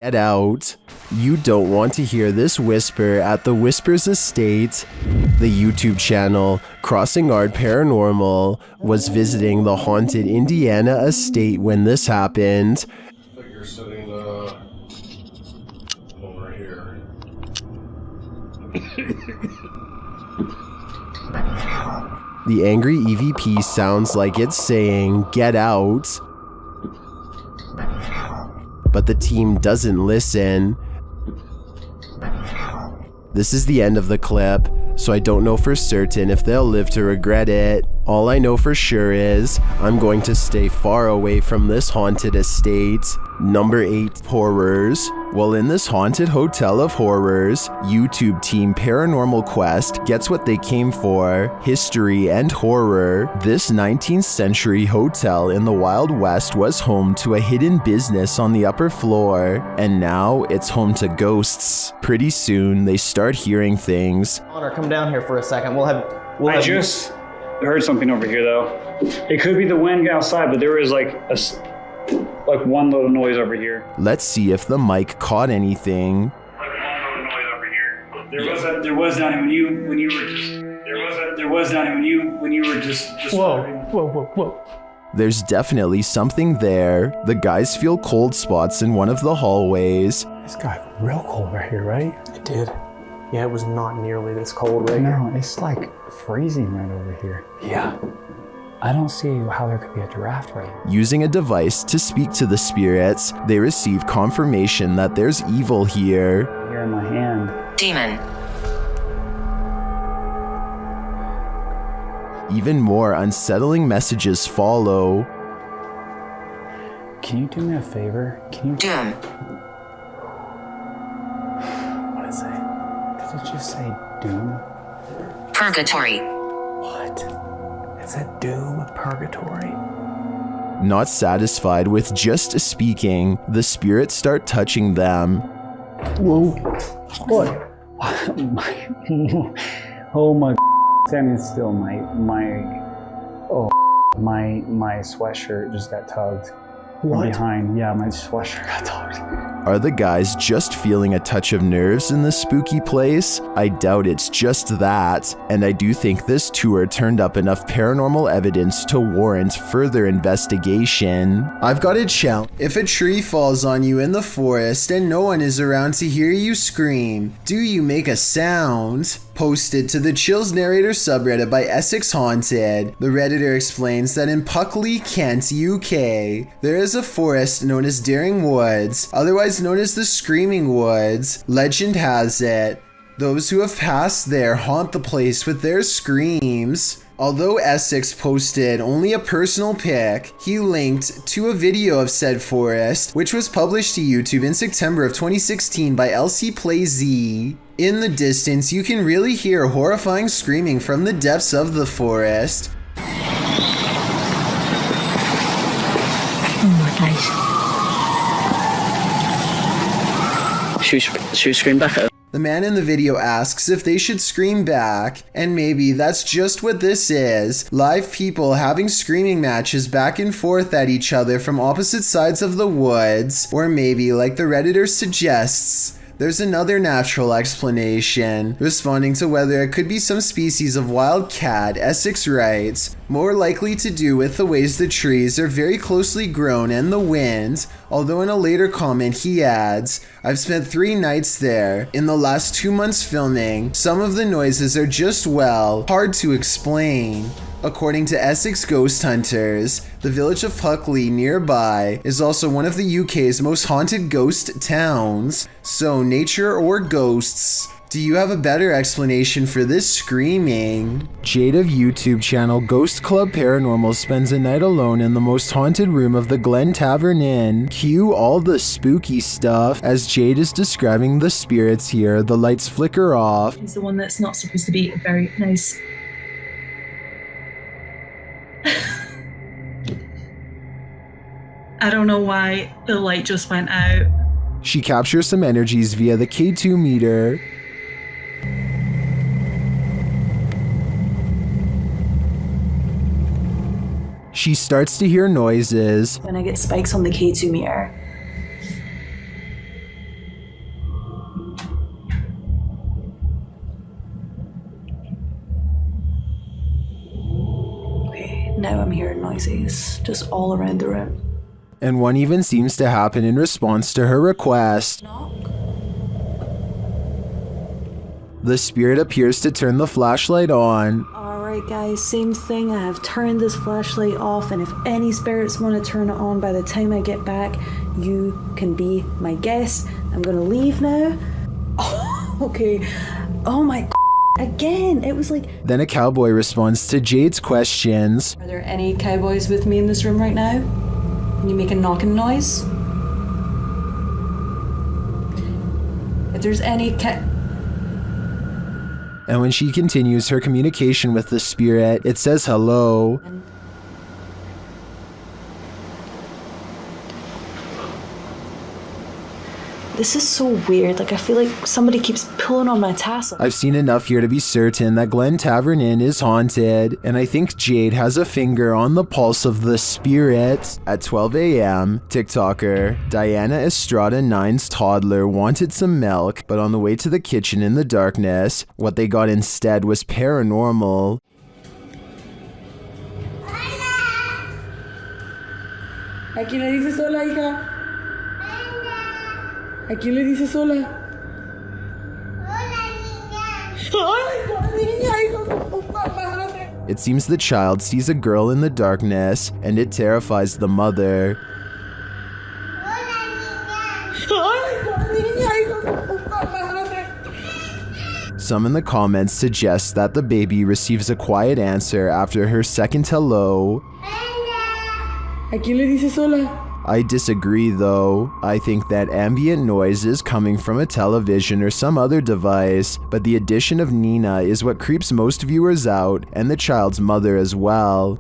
Get out. You don't want to hear this whisper at the Whispers Estate. The YouTube channel Crossing Art Paranormal was visiting the haunted Indiana estate when this happened. I think you're sitting over here. The angry EVP sounds like it's saying, "Get out." But the team doesn't listen. This is the end of the clip, so I don't know for certain if they'll live to regret it. All I know for sure is I'm going to stay far away from this haunted estate. Number 8, horrors. Well, in this haunted hotel of horrors, YouTube team Paranormal Quest gets what they came for: history and horror. This 19th century hotel in the Wild West was home to a hidden business on the upper floor, and now it's home to ghosts. Pretty soon, they start hearing things. Connor, come down here for a second. I just heard something over here, though. It could be the wind outside, but there was like one little noise over here. Let's see if the mic caught anything. Like one little noise over here. There was not when you were just Whoa. There's definitely something there. The guys feel cold spots in one of the hallways. It's got real cold right here, right? It did. Yeah, it was not nearly this cold right here. No, it's like freezing right over here. Yeah. I don't see how there could be a draft right here. Using a device to speak to the spirits, they receive confirmation that there's evil here. here in my hand. Demon. Even more unsettling messages follow. Can you do me a favor? Can you... Doom. What is it? Did it just say doom? Purgatory. What? It said doom, purgatory. Not satisfied with just speaking, the spirits start touching them. Whoa. What? Oh my standing still, my sweatshirt just got tugged. What? Behind, yeah, my sweatshirt got tugged. Are the guys just feeling a touch of nerves in this spooky place? I doubt it's just that, and I do think this tour turned up enough paranormal evidence to warrant further investigation. I've got a challenge. If a tree falls on you in the forest and no one is around to hear you scream, do you make a sound? Posted to the Chills Narrator subreddit by Essex Haunted, the Redditor explains that in Puckley, Kent, UK, there is a forest known as Daring Woods, otherwise known as the Screaming Woods. Legend has it, those who have passed there haunt the place with their screams. Although Essex posted only a personal pic, he linked to a video of said forest, which was published to YouTube in September of 2016 by LC Play Z. In the distance, you can really hear horrifying screaming from the depths of the forest. Oh my gosh. Should we scream back at her? The man in the video asks if they should scream back, and maybe that's just what this is. Live people having screaming matches back and forth at each other from opposite sides of the woods. Or maybe, like the Redditor suggests, there's another natural explanation. Responding to whether it could be some species of wild cat, Essex writes, more likely to do with the ways the trees are very closely grown and the wind, although in a later comment he adds, I've spent 3 nights there. In the last 2 months filming, some of the noises are just, well, hard to explain. According to Essex Ghost Hunters, the village of Puckley nearby is also one of the UK's most haunted ghost towns. So, nature or ghosts, do you have a better explanation for this screaming? Jade of YouTube channel Ghost Club Paranormal spends a night alone in the most haunted room of the Glen Tavern Inn. Cue all the spooky stuff. As Jade is describing the spirits here, the lights flicker off. It's the one that's not supposed to be very nice. I don't know why the light just went out. She captures some energies via the K2 meter. She starts to hear noises. When I get spikes on the K2 meter. now I'm hearing noises just all around the room. And one even seems to happen in response to her request. Knock. The spirit appears to turn the flashlight on. Alright guys, same thing. I have turned this flashlight off, and if any spirits want to turn it on by the time I get back, you can be my guest. I'm gonna leave now. Oh, okay. Oh my god. Again, it was like... Then a cowboy responds to Jade's questions. Are there any cowboys with me in this room right now? Can you make a knocking noise? If there's any And when she continues her communication with the spirit, it says hello. This is so weird. Like, I feel like somebody keeps pulling on my tassel. I've seen enough here to be certain that Glen Tavern Inn is haunted, and I think Jade has a finger on the pulse of the spirit. At 12 a.m., TikToker Diana Estrada 9's toddler wanted some milk, but on the way to the kitchen in the darkness, what they got instead was paranormal. ¿A quién le dices sola, hija? ¿A quién le dices sola? Hola, niña. It seems the child sees a girl in the darkness, and it terrifies the mother. Some in the comments suggest that the baby receives a quiet answer after her second hello. ¿A quién le dices sola? I disagree though. I think that ambient noise is coming from a television or some other device, but the addition of Nina is what creeps most viewers out, and the child's mother as well.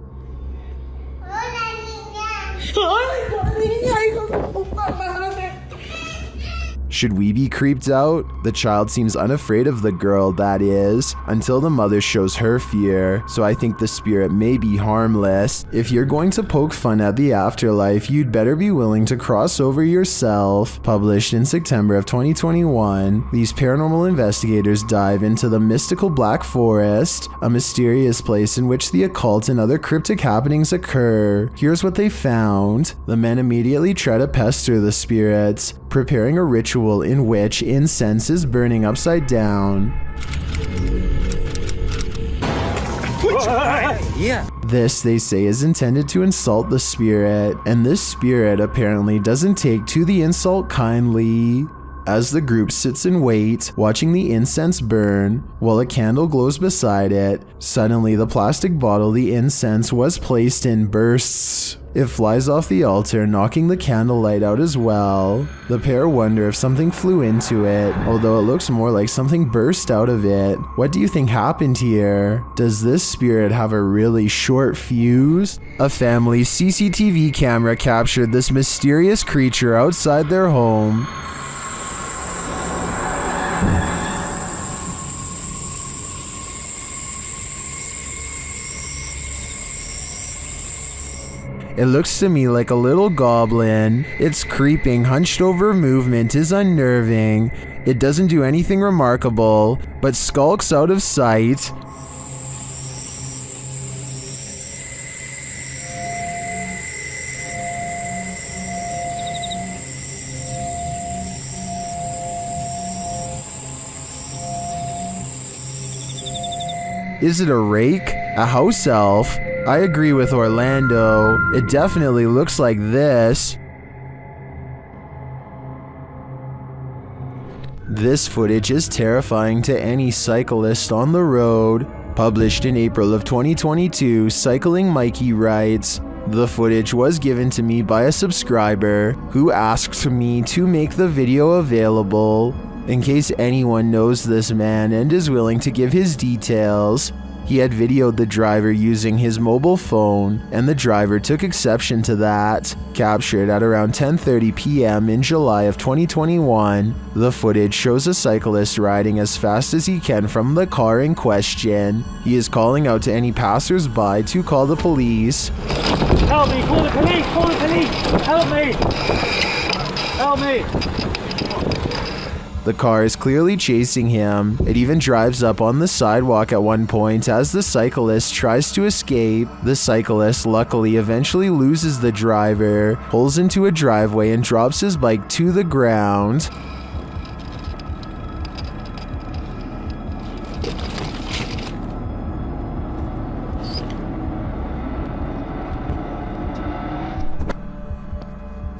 Should we be creeped out? The child seems unafraid of the girl, that is, until the mother shows her fear, so I think the spirit may be harmless. If you're going to poke fun at the afterlife, you'd better be willing to cross over yourself. Published in September of 2021, these paranormal investigators dive into the mystical Black Forest, a mysterious place in which the occult and other cryptic happenings occur. Here's what they found. The men immediately try to pester the spirits, preparing a ritual in which incense is burning upside down. This, they say, is intended to insult the spirit, and this spirit apparently doesn't take to the insult kindly. As the group sits in wait, watching the incense burn, while a candle glows beside it, suddenly the plastic bottle the incense was placed in bursts. It flies off the altar, knocking the candlelight out as well. The pair wonder if something flew into it, although it looks more like something burst out of it. What do you think happened here? Does this spirit have a really short fuse? A family's CCTV camera captured this mysterious creature outside their home. It looks to me like a little goblin. Its creeping, hunched over movement is unnerving. It doesn't do anything remarkable, but skulks out of sight. Is it a rake? A house elf? I agree with Orlando. It definitely looks like this. This footage is terrifying to any cyclist on the road. Published in April of 2022, Cycling Mikey writes, "The footage was given to me by a subscriber who asked me to make the video available in case anyone knows this man and is willing to give his details." He had videoed the driver using his mobile phone, and the driver took exception to that. Captured at around 10:30 p.m. in July of 2021, the footage shows a cyclist riding as fast as he can from the car in question. He is calling out to any passers-by to call the police. Help me! Call the police! Call the police! Help me! Help me! The car is clearly chasing him. It even drives up on the sidewalk at one point as the cyclist tries to escape. The cyclist luckily eventually loses the driver, pulls into a driveway and drops his bike to the ground.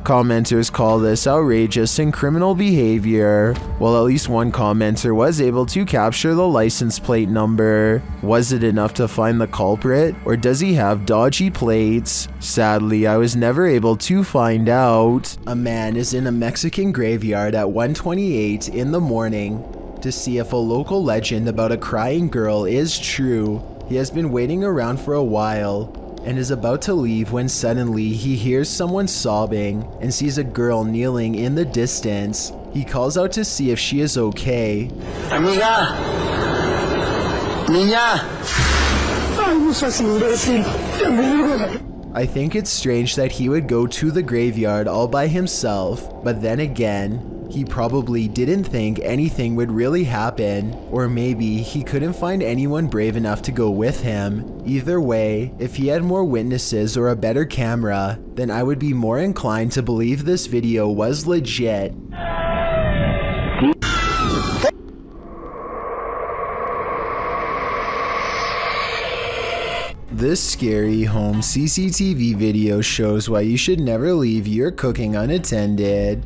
Commenters call this outrageous and criminal behavior. Well, at least one commenter was able to capture the license plate number. Was it enough to find the culprit, or does he have dodgy plates? Sadly, I was never able to find out. A man is in a Mexican graveyard at 1:28 in the morning to see if a local legend about a crying girl is true. He has been waiting around for a while and is about to leave when suddenly he hears someone sobbing and sees a girl kneeling in the distance. He calls out to see if she is okay. Amiga. Niña. I think it's strange that he would go to the graveyard all by himself, but then again, he probably didn't think anything would really happen, or maybe he couldn't find anyone brave enough to go with him. Either way, if he had more witnesses or a better camera, then I would be more inclined to believe this video was legit. This scary home CCTV video shows why you should never leave your cooking unattended.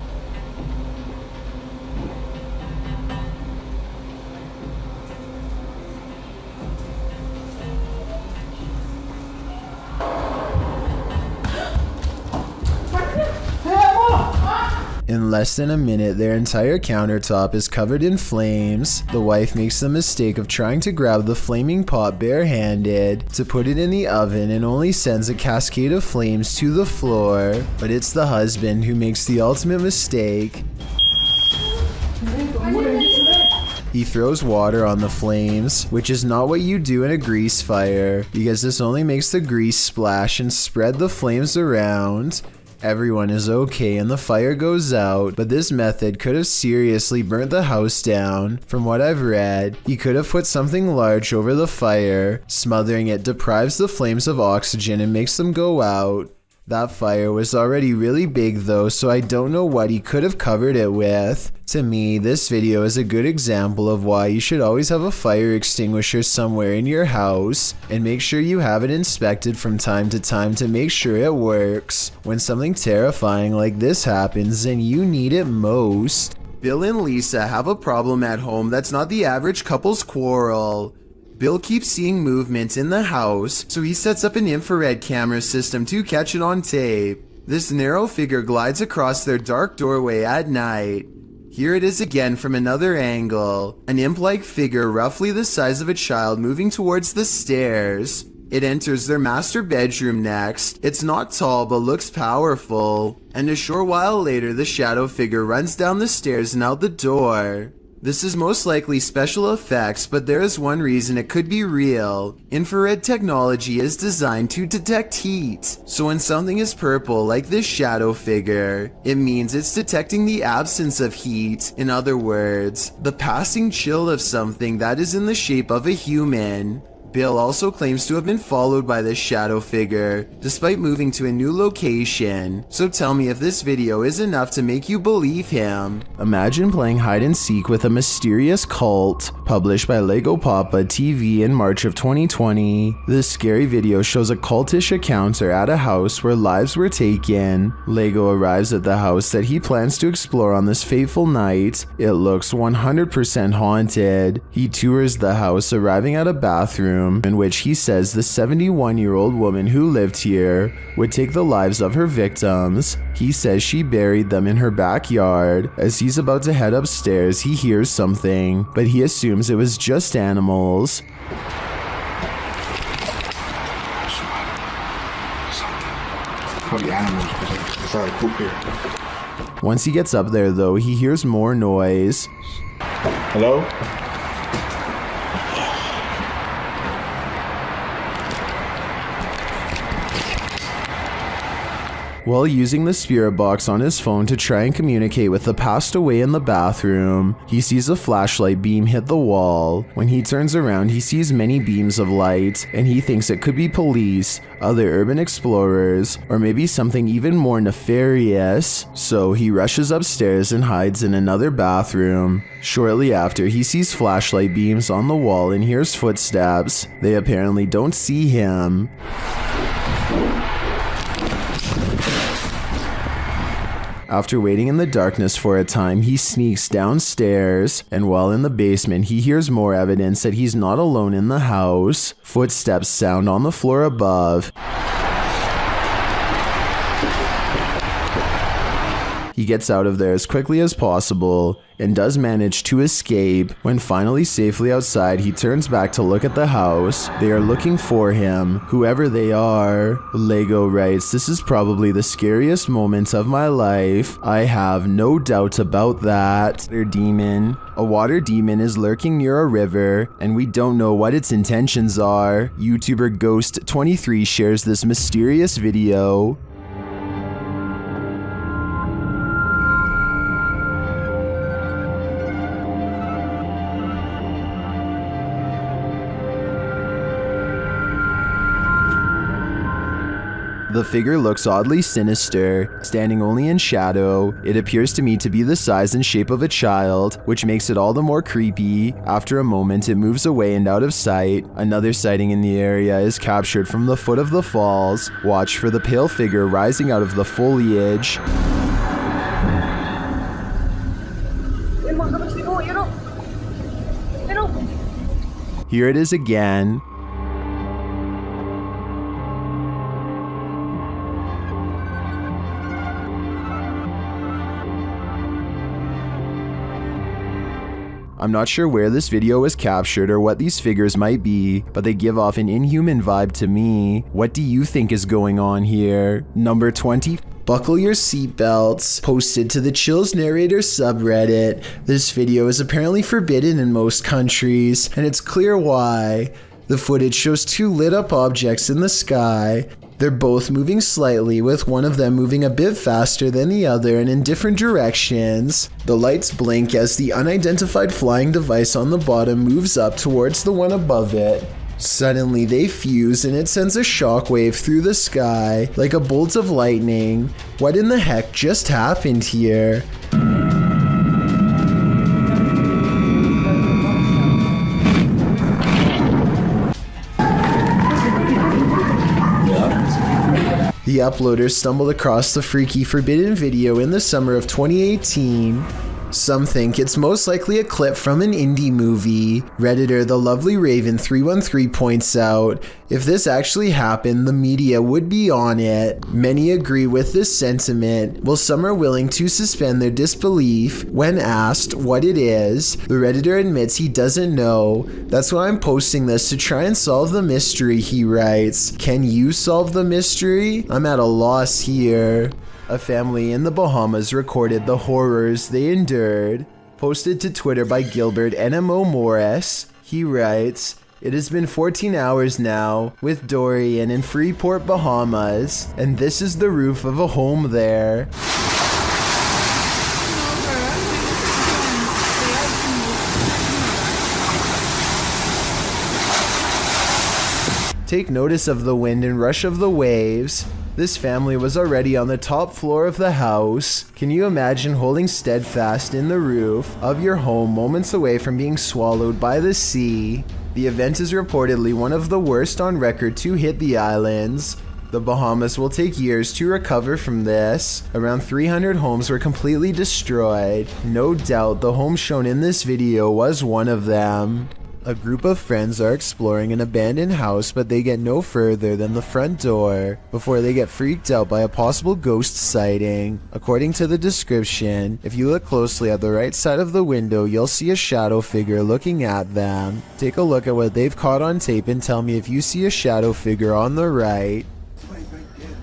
In less than a minute, their entire countertop is covered in flames. The wife makes the mistake of trying to grab the flaming pot barehanded to put it in the oven and only sends a cascade of flames to the floor. But it's the husband who makes the ultimate mistake. He throws water on the flames, which is not what you do in a grease fire, because this only makes the grease splash and spread the flames around. Everyone is okay and the fire goes out, but this method could have seriously burnt the house down. From what I've read, he could have put something large over the fire. Smothering it deprives the flames of oxygen and makes them go out. That fire was already really big though, so I don't know what he could have covered it with. To me, this video is a good example of why you should always have a fire extinguisher somewhere in your house, and make sure you have it inspected from time to time to make sure it works. When something terrifying like this happens and you need it most. Bill and Lisa have a problem at home that's not the average couple's quarrel. Bill keeps seeing movement in the house, so he sets up an infrared camera system to catch it on tape. This narrow figure glides across their dark doorway at night. Here it is again from another angle, an imp-like figure roughly the size of a child moving towards the stairs. It enters their master bedroom next. It's not tall but looks powerful, and a short while later the shadow figure runs down the stairs and out the door. This is most likely special effects, but there is one reason it could be real. Infrared technology is designed to detect heat. So when something is purple like this shadow figure, it means it's detecting the absence of heat. In other words, the passing chill of something that is in the shape of a human. Bill also claims to have been followed by this shadow figure, despite moving to a new location. So tell me if this video is enough to make you believe him. Imagine playing hide and seek with a mysterious cult. Published by Lego Papa TV in March of 2020. This scary video shows a cultish encounter at a house where lives were taken. Lego arrives at the house that he plans to explore on this fateful night. It looks 100% haunted. He tours the house, arriving at a bathroom in which he says the 71-year-old woman who lived here would take the lives of her victims. He says she buried them in her backyard. As he's about to head upstairs, he hears something, but he assumes it was just animals. Probably animals because I decided to poop here. Once he gets up there though, he hears more noise. Hello? While using the spirit box on his phone to try and communicate with the passed away in the bathroom, he sees a flashlight beam hit the wall. When he turns around, he sees many beams of light, and he thinks it could be police, other urban explorers, or maybe something even more nefarious. So he rushes upstairs and hides in another bathroom. Shortly after, he sees flashlight beams on the wall and hears footsteps. They apparently don't see him. After waiting in the darkness for a time, he sneaks downstairs, and while in the basement, he hears more evidence that he's not alone in the house. Footsteps sound on the floor above. He gets out of there as quickly as possible and does manage to escape. When finally safely outside, he turns back to look at the house. They are looking for him, whoever they are. Lego writes, "This is probably the scariest moment of my life. I have no doubt about that." A water demon is lurking near a river, and we don't know what its intentions are. YouTuber Ghost23 shares this mysterious video. The figure looks oddly sinister, standing only in shadow. It appears to me to be the size and shape of a child, which makes it all the more creepy. After a moment, it moves away and out of sight. Another sighting in the area is captured from the foot of the falls. Watch for the pale figure rising out of the foliage. Here it is again. I'm not sure where this video was captured or what these figures might be, but they give off an inhuman vibe to me. What do you think is going on here? Number 20. Buckle your seatbelts. Posted to the Chills Narrator subreddit. This video is apparently forbidden in most countries, and it's clear why. The footage shows two lit up objects in the sky. They're both moving slightly, with one of them moving a bit faster than the other and in different directions. The lights blink as the unidentified flying device on the bottom moves up towards the one above it. Suddenly they fuse and it sends a shockwave through the sky like a bolt of lightning. What in the heck just happened here? The uploader stumbled across the freaky forbidden video in the summer of 2018. Some think it's most likely a clip from an indie movie. Redditor The Lovely Raven 313 points out, if this actually happened, the media would be on it. Many agree with this sentiment, while some are willing to suspend their disbelief. When asked what it is, the Redditor admits he doesn't know. That's why I'm posting this, to try and solve the mystery, he writes. Can you solve the mystery? I'm at a loss here. A family in the Bahamas recorded the horrors they endured. Posted to Twitter by Gilbert NMO Morris, he writes, "It has been 14 hours now with Dorian in Freeport, Bahamas, and this is the roof of a home there." Take notice of the wind and rush of the waves. This family was already on the top floor of the house. Can you imagine holding steadfast in the roof of your home moments away from being swallowed by the sea? The event is reportedly one of the worst on record to hit the islands. The Bahamas will take years to recover from this. Around 300 homes were completely destroyed. No doubt the home shown in this video was one of them. A group of friends are exploring an abandoned house, but they get no further than the front door before they get freaked out by a possible ghost sighting. According to the description, if you look closely at the right side of the window, you'll see a shadow figure looking at them. Take a look at what they've caught on tape and tell me if you see a shadow figure on the right.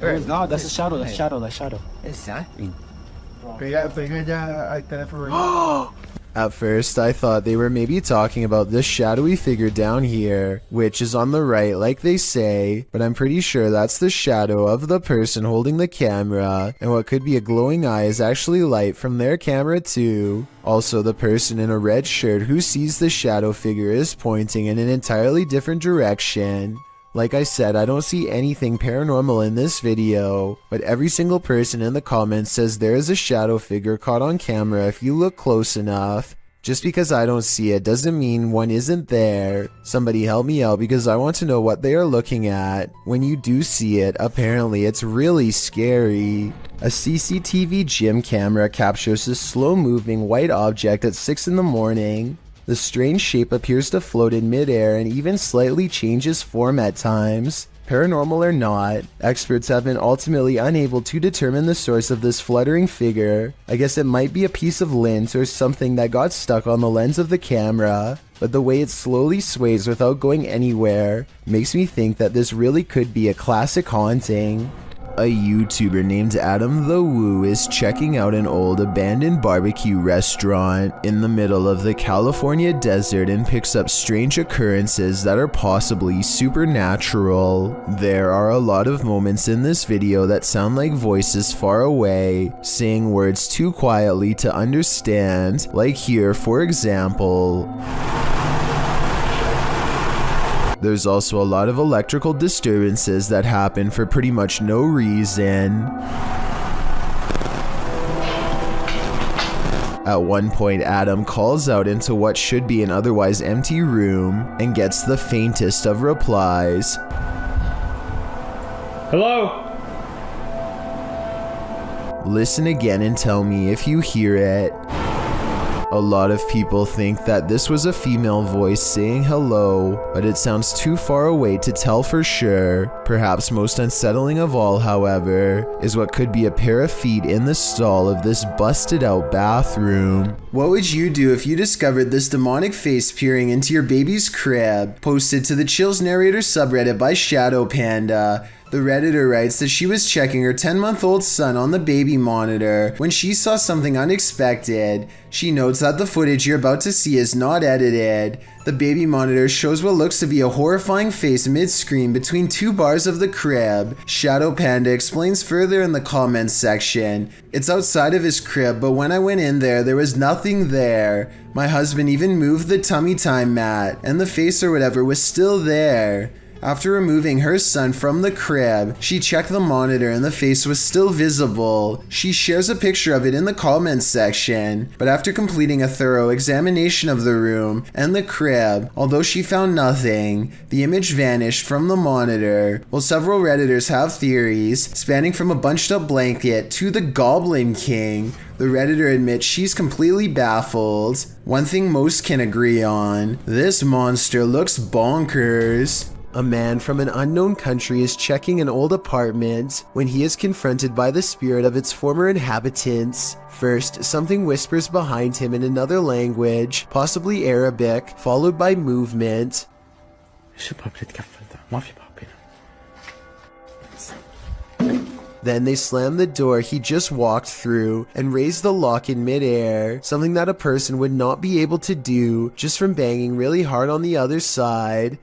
No, that's a shadow, Exactly. At first, I thought they were maybe talking about this shadowy figure down here, which is on the right like they say, but I'm pretty sure that's the shadow of the person holding the camera, and what could be a glowing eye is actually light from their camera too. Also, the person in a red shirt who sees the shadow figure is pointing in an entirely different direction. Like I said, I don't see anything paranormal in this video, but every single person in the comments says there is a shadow figure caught on camera if you look close enough. Just because I don't see it doesn't mean one isn't there. Somebody help me out because I want to know what they are looking at. When you do see it, apparently it's really scary. A CCTV gym camera captures this slow-moving white object at 6 in the morning. The strange shape appears to float in midair and even slightly changes form at times. Paranormal or not, experts have been ultimately unable to determine the source of this fluttering figure. I guess it might be a piece of lint or something that got stuck on the lens of the camera, but the way it slowly sways without going anywhere makes me think that this really could be a classic haunting. A YouTuber named Adam the Woo is checking out an old abandoned barbecue restaurant in the middle of the California desert and picks up strange occurrences that are possibly supernatural. There are a lot of moments in this video that sound like voices far away, saying words too quietly to understand, like here for example. There's also a lot of electrical disturbances that happen for pretty much no reason. At one point, Adam calls out into what should be an otherwise empty room and gets the faintest of replies. Hello? Listen again and tell me if you hear it. A lot of people think that this was a female voice saying hello, but it sounds too far away to tell for sure. Perhaps most unsettling of all, however, is what could be a pair of feet in the stall of this busted out bathroom. What would you do if you discovered this demonic face peering into your baby's crib? Posted to the Chills Narrator subreddit by Shadow Panda. The Redditor writes that she was checking her 10-month-old son on the baby monitor when she saw something unexpected. She notes that the footage you're about to see is not edited. The baby monitor shows what looks to be a horrifying face mid-screen between two bars of the crib. Shadow Panda explains further in the comments section. It's outside of his crib, but when I went in there was nothing there. My husband even moved the tummy time mat, and the face or whatever was still there. After removing her son from the crib, she checked the monitor and the face was still visible. She shares a picture of it in the comments section, but after completing a thorough examination of the room and the crib, although she found nothing, the image vanished from the monitor. While several Redditors have theories, spanning from a bunched up blanket to the Goblin King, the Redditor admits she's completely baffled. One thing most can agree on, this monster looks bonkers. A man from an unknown country is checking an old apartment when he is confronted by the spirit of its former inhabitants. First, something whispers behind him in another language, possibly Arabic, followed by movement. Then they slam the door he just walked through and raise the lock in midair, something that a person would not be able to do just from banging really hard on the other side.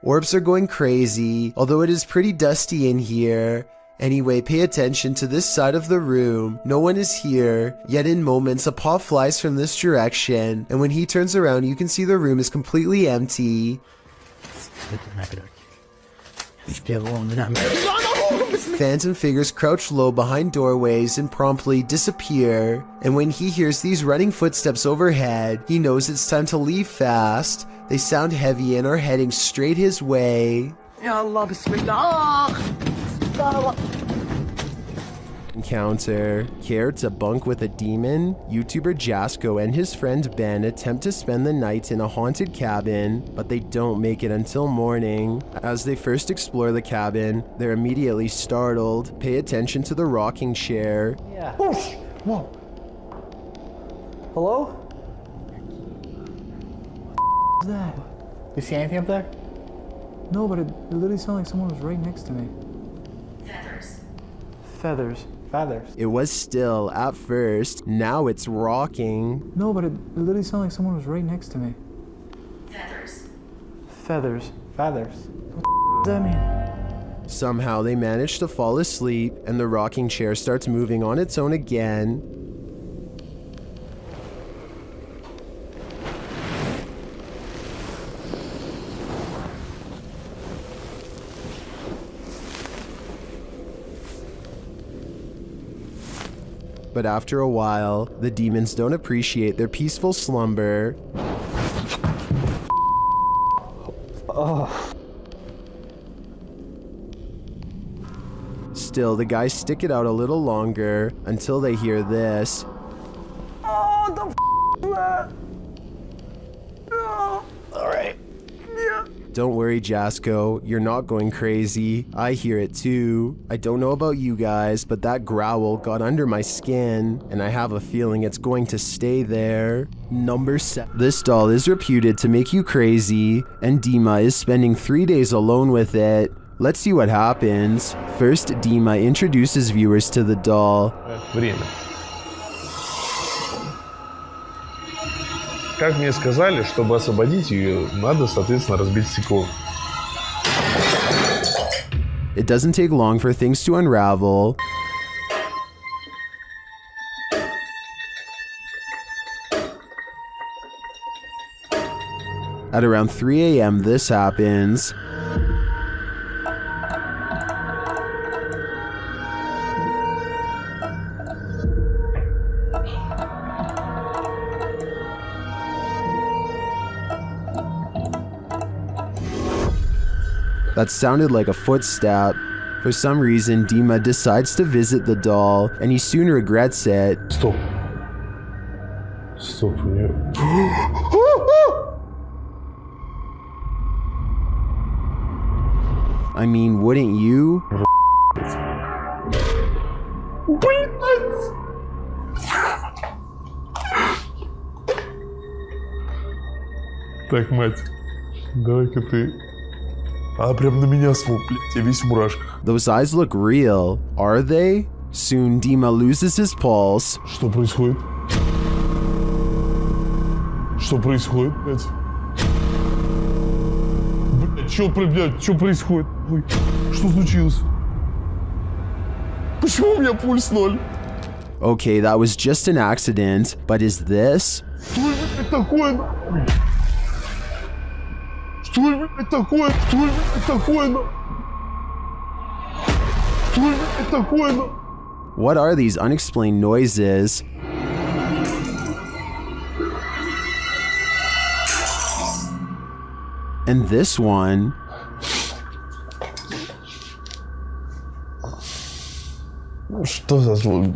Orbs are going crazy, although it is pretty dusty in here. Anyway, pay attention to this side of the room. No one is here, yet in moments a paw flies from this direction, and when he turns around you can see the room is completely empty. Phantom figures crouch low behind doorways and promptly disappear, and when he hears these running footsteps overhead, he knows it's time to leave fast. They sound heavy and are heading straight his way. Encounter. Care to bunk with a demon? YouTuber Jasko and his friend Ben attempt to spend the night in a haunted cabin, but they don't make it until morning. As they first explore the cabin, they're immediately startled. Pay attention to the rocking chair. Yeah. Whoosh! Whoa. Hello? What's that? You see anything up there? No, but it literally sounded like someone was right next to me. Feathers. Feathers. Feathers. It was still at first, now it's rocking. No, but it literally sounded like someone was right next to me. Feathers. Feathers. Feathers. What does that mean? Somehow they manage to fall asleep, and the rocking chair starts moving on its own again. But after a while, the demons don't appreciate their peaceful slumber. Still, the guys stick it out a little longer until they hear this. Oh, the f is that? Oh. Alright. Yeah. Don't worry, Jasco, you're not going crazy. I hear it too. I don't know about you guys, but that growl got under my skin, and I have a feeling it's going to stay there. Number 7. This doll is reputed to make you crazy, and Dima is spending 3 days alone with it. Let's see what happens. First, Dima introduces viewers to the doll. Время. Как мне сказали, чтобы освободить ее, надо, соответственно, разбить стекло. It doesn't take long for things to unravel. At around 3 a.m. this happens. That sounded like a footstep. For some reason, Dima decides to visit the doll, and he soon regrets it. Стоп. Стоп, у нее... I mean, wouldn't you? Так, мать, давай-ка ты... А прям на меня смог, блядь, я весь в мурашках. Those eyes look real, are they? Soon Dima loses his pulse. Что происходит? Что происходит, блядь? Блядь, что происходит? Ой, что случилось? Почему у меня пульс 0? Okay, that was just an accident, but is this? Что это такое? Что это такое? Что это такое? Что это такое? What are these unexplained noises? And this one. Что за звук?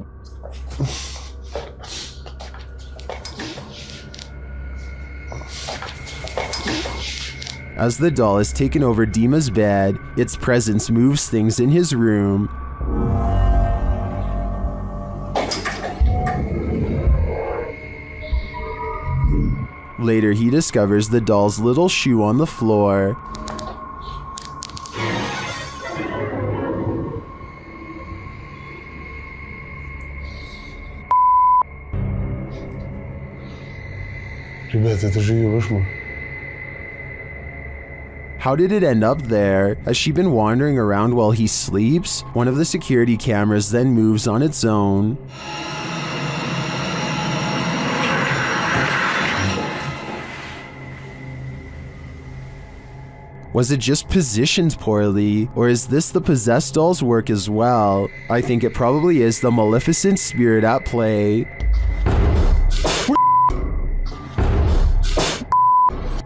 As the doll has taken over Dima's bed, its presence moves things in his room. Later, he discovers the doll's little shoe on the floor. Ребята, это же ее вышло. How did it end up there? Has she been wandering around while he sleeps? One of the security cameras then moves on its own. Was it just positioned poorly, or is this the possessed doll's work as well? I think it probably is the maleficent spirit at play.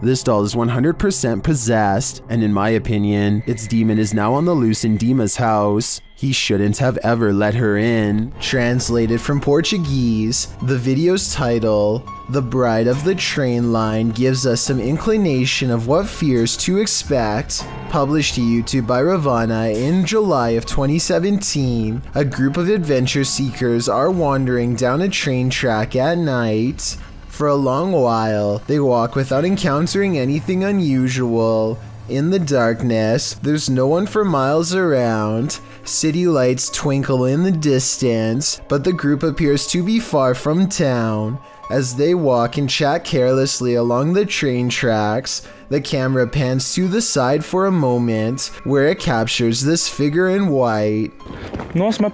This doll is 100% possessed, and in my opinion, its demon is now on the loose in Dima's house. He shouldn't have ever let her in. Translated from Portuguese, the video's title, The Bride of the Train Line, gives us some inclination of what fears to expect. Published to YouTube by Ravana in July of 2017, a group of adventure seekers are wandering down a train track at night. For a long while, they walk without encountering anything unusual. In the darkness, there's no one for miles around. City lights twinkle in the distance, but the group appears to be far from town. As they walk and chat carelessly along the train tracks, the camera pans to the side for a moment, where it captures this figure in white. Nossa, mas...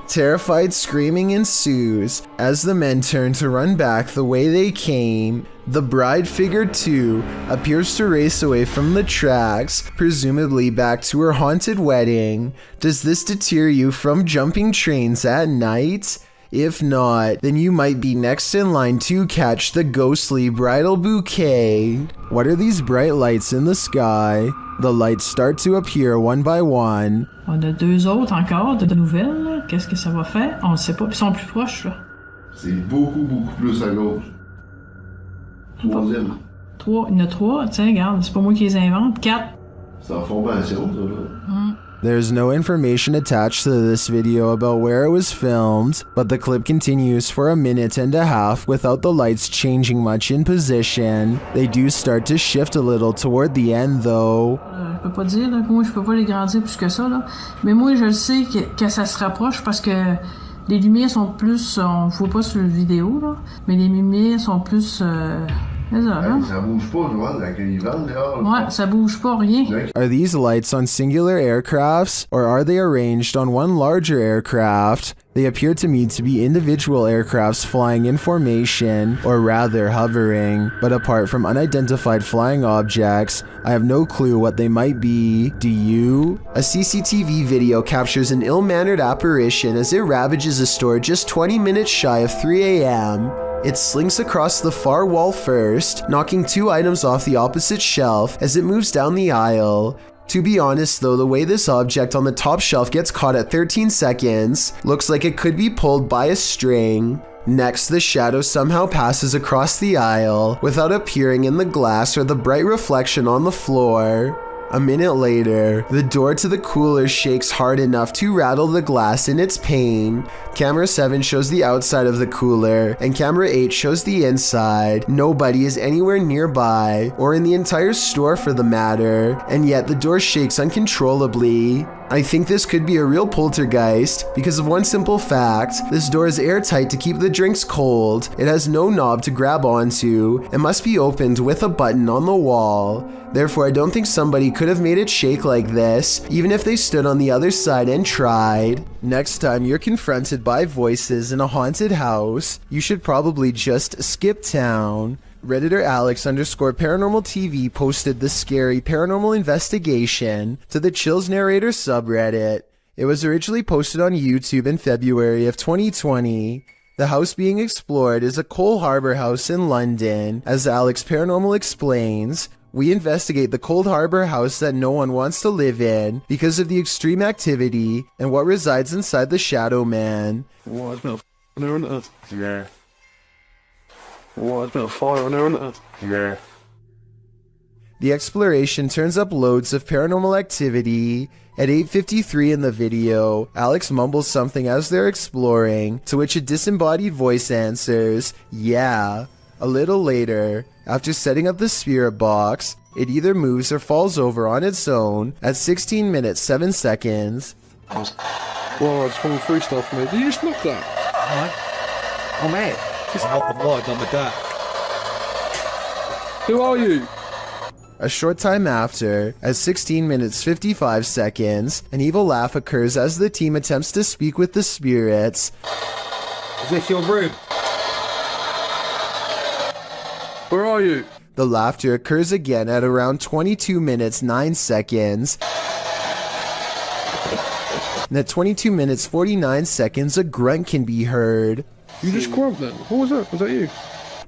Terrified screaming ensues as the men turn to run back the way they came. The bride figure too appears to race away from the tracks, presumably back to her haunted wedding. Does this deter you from jumping trains at night? If not, then you might be next in line to catch the ghostly bridal bouquet. What are these bright lights in the sky? The lights start to appear one by one. On a deux autres encore de nouvelles, là. Qu'est-ce que ça va faire? On ne sait pas. Ils sont plus proches, là. C'est beaucoup plus à gauche. Troisième. Trois. Il y en a trois. Tiens, regarde, c'est pas moi qui les invente. Quatre. C'est en formation, ça, là. There's no information attached to this video about where it was filmed, but the clip continues for a minute and a half without the lights changing much in position. They do start to shift a little toward the end though. Je peux pas dire, là, que moi je peux pas les grandir plus que ça, là. Mais moi je le sais que ça se rapproche parce que les lumières sont plus, on voit pas sur la vidéo, là, mais les lumières sont plus... Ça bouge pas, Joanne, avec les vents dehors. Ouais, ça bouge pas, rien. Are these lights on singular aircrafts, or are they arranged on one larger aircraft? They appear to me to be individual aircrafts flying in formation, or rather hovering, but apart from unidentified flying objects, I have no clue what they might be. Do you? A CCTV video captures an ill-mannered apparition as it ravages a store just 20 minutes shy of 3 a.m. It slinks across the far wall first, knocking 2 items off the opposite shelf as it moves down the aisle. To be honest though, the way this object on the top shelf gets caught at 13 seconds looks like it could be pulled by a string. Next, the shadow somehow passes across the aisle without appearing in the glass or the bright reflection on the floor. A minute later, the door to the cooler shakes hard enough to rattle the glass in its pane. Camera 7 shows the outside of the cooler, and camera 8 shows the inside. Nobody is anywhere nearby, or in the entire store for the matter, and yet the door shakes uncontrollably. I think this could be a real poltergeist because of one simple fact. This door is airtight to keep the drinks cold. It has no knob to grab onto and must be opened with a button on the wall. Therefore, I don't think somebody could have made it shake like this, even if they stood on the other side and tried. Next time you're confronted by voices in a haunted house, you should probably just skip town. Redditor Alex_paranormal TV posted the scary paranormal investigation to the Chills Narrator subreddit. It was originally posted on YouTube in February of 2020. The house being explored is a Coal Harbour house in London. As Alex Paranormal explains, we investigate the Cold Harbour house that no one wants to live in because of the extreme activity and what resides inside the Shadow Man. Whoa, it's been a there, isn't it? Yeah. Whoa, it's been a fire on there, isn't it? Yeah. The exploration turns up loads of paranormal activity. At 8:53 in the video, Alex mumbles something as they're exploring, to which a disembodied voice answers, "Yeah." A little later, after setting up the spirit box, it either moves or falls over on its own at 16 minutes 7 seconds. Whoa, I just went through stuff, mate. Did you just knock that? Oh, mate. Just knock the light on the deck. Who are you? A short time after, at 16 minutes 55 seconds, an evil laugh occurs as the team attempts to speak with the spirits. Is this your room? Where are you? The laughter occurs again at around 22 minutes 9 seconds. And at 22 minutes 49 seconds, a grunt can be heard. You just grunt then? What was that? Was that you?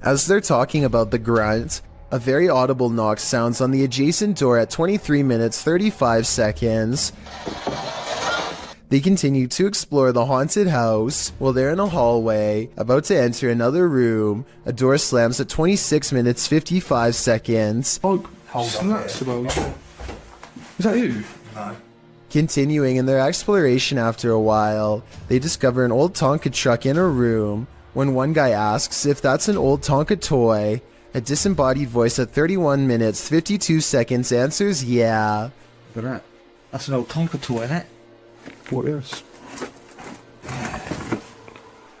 As they're talking about the grunt, a very audible knock sounds on the adjacent door at 23 minutes 35 seconds. They continue to explore the haunted house. While they're in a hallway, about to enter another room, a door slams at 26 minutes 55 seconds. Oh, snaps about. Is that you? No. Continuing in their exploration after a while, they discover an old Tonka truck in a room. When one guy asks if that's an old Tonka toy, A disembodied voice at 31 minutes 52 seconds answers yeah. Look at that. That's an old Tonka toy, isn't it? What is?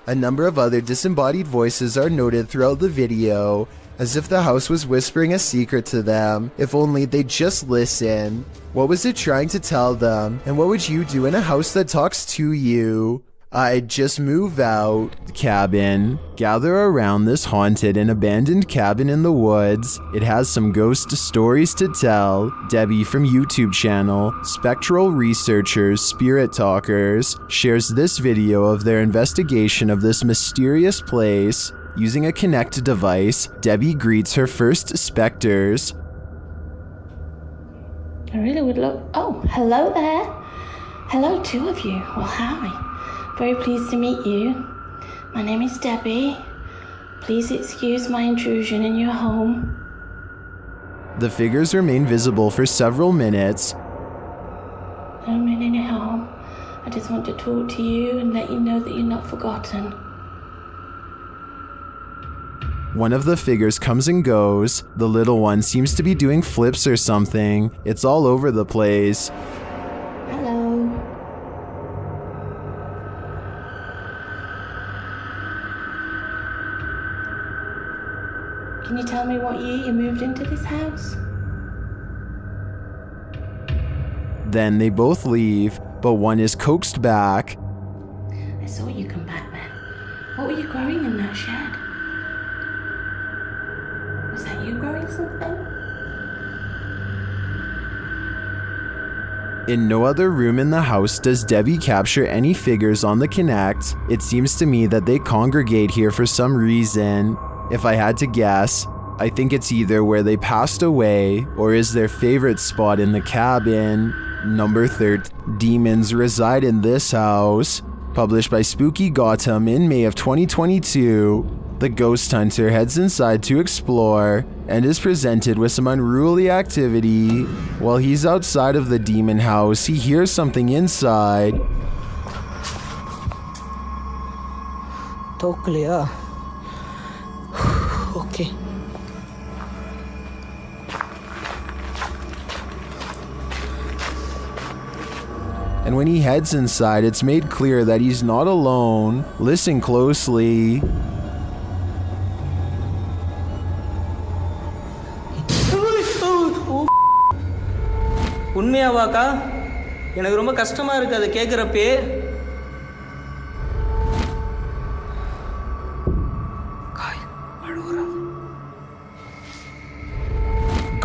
A number of other disembodied voices are noted throughout the video, as if the house was whispering a secret to them, if only they'd just listen. What was it trying to tell them, and what would you do in a house that talks to you? I'd just move out. Cabin. Gather around this haunted and abandoned cabin in the woods. It has some ghost stories to tell. Debbie from YouTube channel, Spectral Researchers, Spirit Talkers, shares this video of their investigation of this mysterious place. Using a Kinect device, Debbie greets her first specters. I really would love... Oh, hello there. Hello, two of you. Well, hi. Very pleased to meet you. My name is Debbie. Please excuse my intrusion in your home. The figures remain visible for several minutes. I'm in your home. I just want to talk to you and let you know that you're not forgotten. One of the figures comes and goes. The little one seems to be doing flips or something. It's all over the place. Hello. Can you tell me what year you moved into this house? Then they both leave, but one is coaxed back. I saw you come back then. What were you growing in that shed? Was that you growing something? In no other room in the house does Debbie capture any figures on the Kinect. It seems to me that they congregate here for some reason. If I had to guess, I think it's either where they passed away or is their favorite spot in the cabin. Number 13. Demons reside in this house. Published by Spooky Gotham in May of 2022. The ghost hunter heads inside to explore and is presented with some unruly activity. While he's outside of the demon house, he hears something inside. Todo clear. Okay. And when he heads inside, it's made clear that he's not alone. Listen closely. உண்மையாவாக்கா எனக்கு ரொம்ப கஷ்டமா இருக்கு அதை கேக்குறப்பே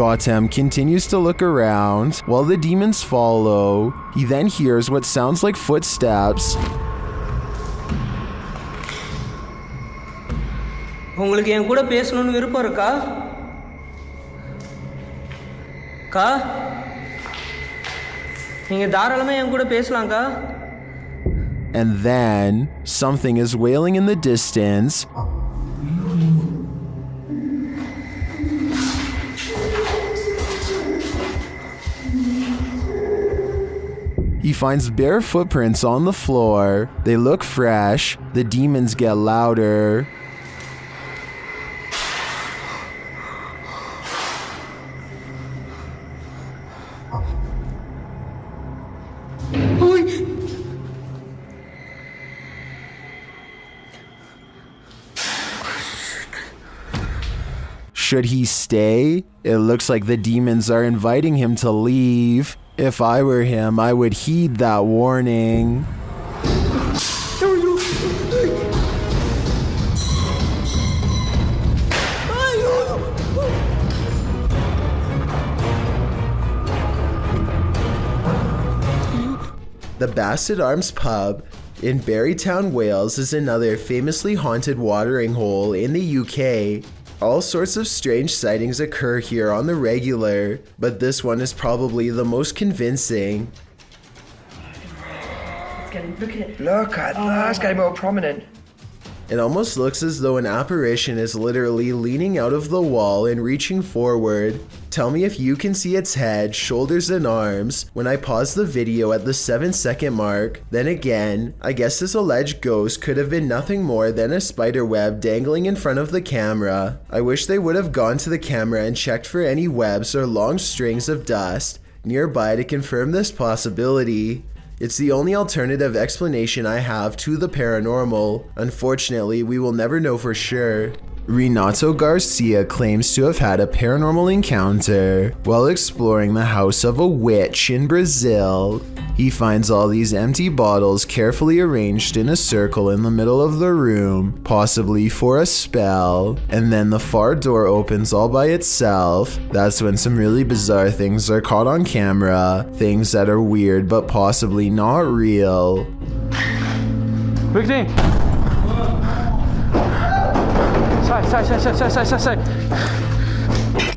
Gotham continues to look around while the demons follow. He then hears what sounds like footsteps. உங்களுக்கு என் கூட பேசணும்னு விருப்பம் இருக்கா? கா நீங்க தாராளமா என் கூட பேசலாம்க்கா. And then something is wailing in the distance. He finds bare footprints on the floor. They look fresh. The demons get louder. Should he stay? It looks like the demons are inviting him to leave. If I were him, I would heed that warning. The Basset Arms Pub in Barrytown, Wales is another famously haunted watering hole in the UK. All sorts of strange sightings occur here on the regular, but this one is probably the most convincing. Look at that, it's getting more prominent. It almost looks as though an apparition is literally leaning out of the wall and reaching forward. Tell me if you can see its head, shoulders, and arms when I pause the video at the 7-second mark. Then again, I guess this alleged ghost could have been nothing more than a spider web dangling in front of the camera. I wish they would have gone to the camera and checked for any webs or long strings of dust nearby to confirm this possibility. It's the only alternative explanation I have to the paranormal. Unfortunately, we will never know for sure. Renato Garcia claims to have had a paranormal encounter while exploring the house of a witch in Brazil. He finds all these empty bottles carefully arranged in a circle in the middle of the room, possibly for a spell, and then the far door opens all by itself. That's when some really bizarre things are caught on camera, things that are weird but possibly not real. Victim! Sai.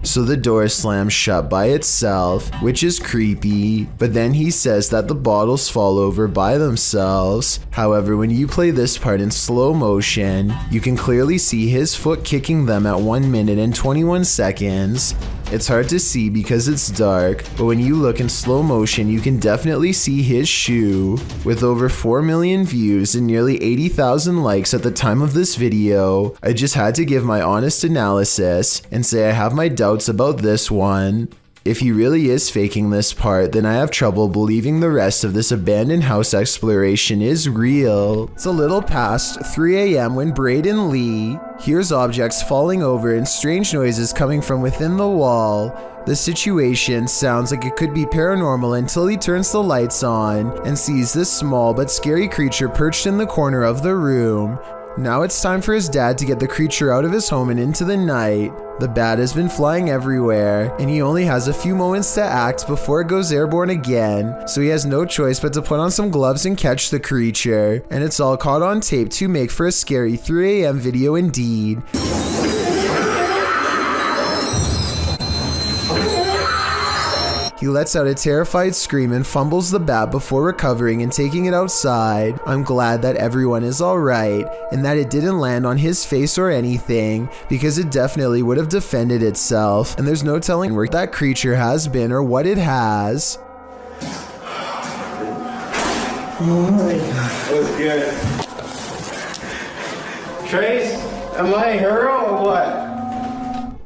So the door slams shut by itself, which is creepy, but then he says that the bottles fall over by themselves. However, when you play this part in slow motion, you can clearly see his foot kicking them at 1 minute and 21 seconds. It's hard to see because it's dark, but when you look in slow motion, you can definitely see his shoe. With over 4 million views and nearly 80,000 likes at the time of this video, I just had to give my honest analysis and say I have my doubts about this one. If he really is faking this part, then I have trouble believing the rest of this abandoned house exploration is real. It's a little past 3 a.m. when Braden Lee hears objects falling over and strange noises coming from within the wall. The situation sounds like it could be paranormal until he turns the lights on and sees this small but scary creature perched in the corner of the room. Now it's time for his dad to get the creature out of his home and into the night. The bat has been flying everywhere, and he only has a few moments to act before it goes airborne again, so he has no choice but to put on some gloves and catch the creature, and it's all caught on tape to make for a scary 3 a.m. video indeed. He lets out a terrified scream and fumbles the bat before recovering and taking it outside. I'm glad that everyone is alright and that it didn't land on his face or anything, because it definitely would have defended itself, and there's no telling where that creature has been or what it has. That was good. Trace, am I a hero or what?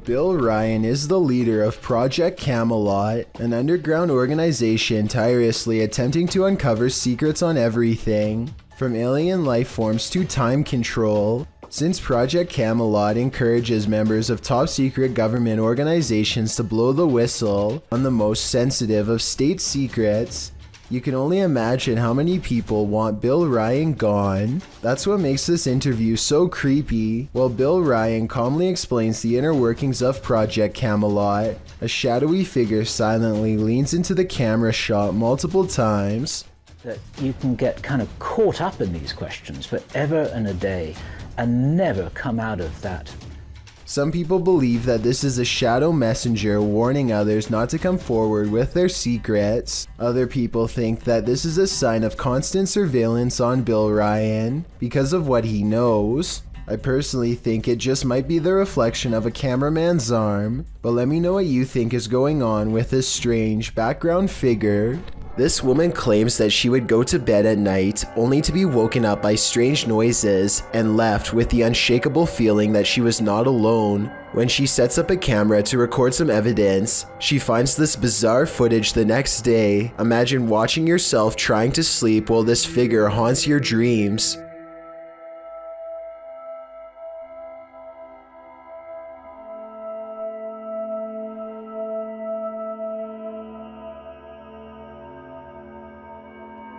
Bill Ryan is the leader of Project Camelot, an underground organization tirelessly attempting to uncover secrets on everything, from alien life forms to time control. Since Project Camelot encourages members of top-secret government organizations to blow the whistle on the most sensitive of state secrets, you can only imagine how many people want Bill Ryan gone. That's what makes this interview so creepy. While Bill Ryan calmly explains the inner workings of Project Camelot, a shadowy figure silently leans into the camera shot multiple times. That you can get kind of caught up in these questions forever and a day and never come out of that. Some people believe that this is a shadow messenger warning others not to come forward with their secrets. Other people think that this is a sign of constant surveillance on Bill Ryan because of what he knows. I personally think it just might be the reflection of a cameraman's arm, but let me know what you think is going on with this strange background figure. This woman claims that she would go to bed at night only to be woken up by strange noises and left with the unshakable feeling that she was not alone. When she sets up a camera to record some evidence, she finds this bizarre footage the next day. Imagine watching yourself trying to sleep while this figure haunts your dreams.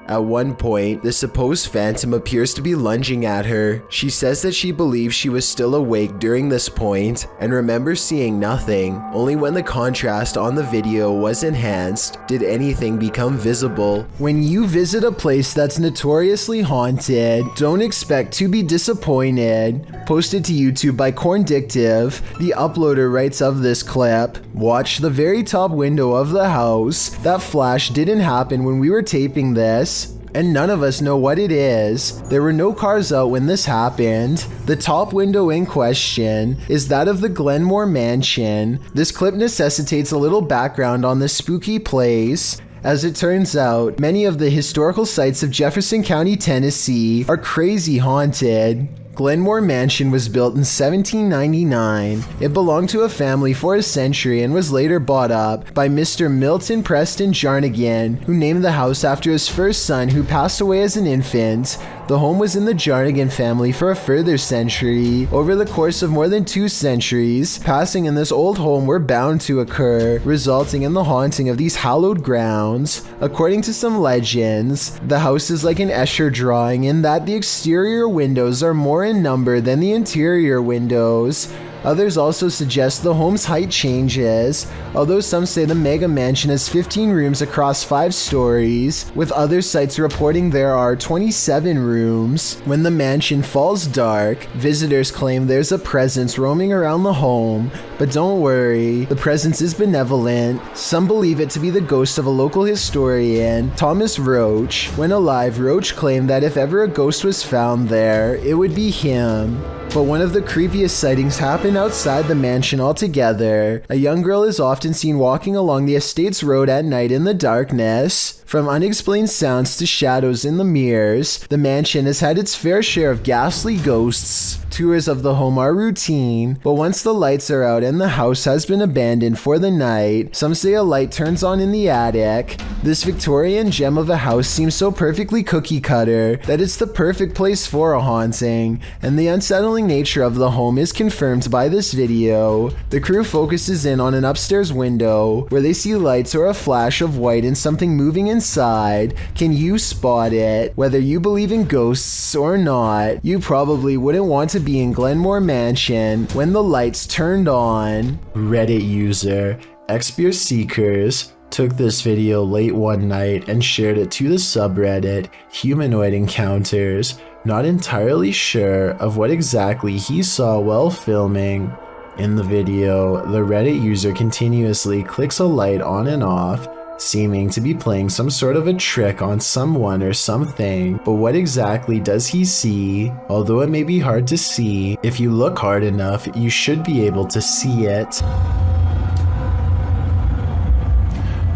At one point, the supposed phantom appears to be lunging at her. She says that she believes she was still awake during this point and remembers seeing nothing. Only when the contrast on the video was enhanced did anything become visible. When you visit a place that's notoriously haunted, don't expect to be disappointed. Posted to YouTube by Corndictive, the uploader writes of this clip, "Watch the very top window of the house. That flash didn't happen when we were taping this. and none of us know what it is. There were no cars out when this happened. The top window in question is that of the Glenmore Mansion. This clip necessitates a little background on this spooky place. As it turns out, many of the historical sites of Jefferson County, Tennessee are crazy haunted. Glenmore Mansion was built in 1799. It belonged to a family for a century and was later bought up by Mr. Milton Preston Jarnigan, who named the house after his first son who passed away as an infant. The home was in the Jarnigan family for a further century. Over the course of more than 2 centuries, passing in this old home were bound to occur, resulting in the haunting of these hallowed grounds. According to some legends, the house is like an Escher drawing in that the exterior windows are more in number than the interior windows. Others also suggest the home's height changes, although some say the mega mansion has 15 rooms across 5 stories, with other sites reporting there are 27 rooms. When the mansion falls dark, visitors claim there's a presence roaming around the home, but don't worry, the presence is benevolent. Some believe it to be the ghost of a local historian, Thomas Roach. When alive, Roach claimed that if ever a ghost was found there, it would be him. But one of the creepiest sightings happened outside the mansion altogether. A young girl is often seen walking along the estate's road at night in the darkness. From unexplained sounds to shadows in the mirrors, the mansion has had its fair share of ghastly ghosts. Tours of the home are routine, but once the lights are out and the house has been abandoned for the night, some say a light turns on in the attic. This Victorian gem of a house seems so perfectly cookie cutter that it's the perfect place for a haunting, and the unsettling nature of the home is confirmed by this video. The crew focuses in on an upstairs window where they see lights or a flash of white and something moving inside. Can you spot it? Whether you believe in ghosts or not, you probably wouldn't want to be in Glenmore Mansion when the lights turned on. Reddit user Expier Seekers took this video late one night and shared it to the subreddit Humanoid Encounters, not entirely sure of what exactly he saw while filming. In the video, the Reddit user continuously clicks a light on and off, seeming to be playing some sort of a trick on someone or something. But what exactly does he see? Although it may be hard to see, if you look hard enough, you should be able to see it.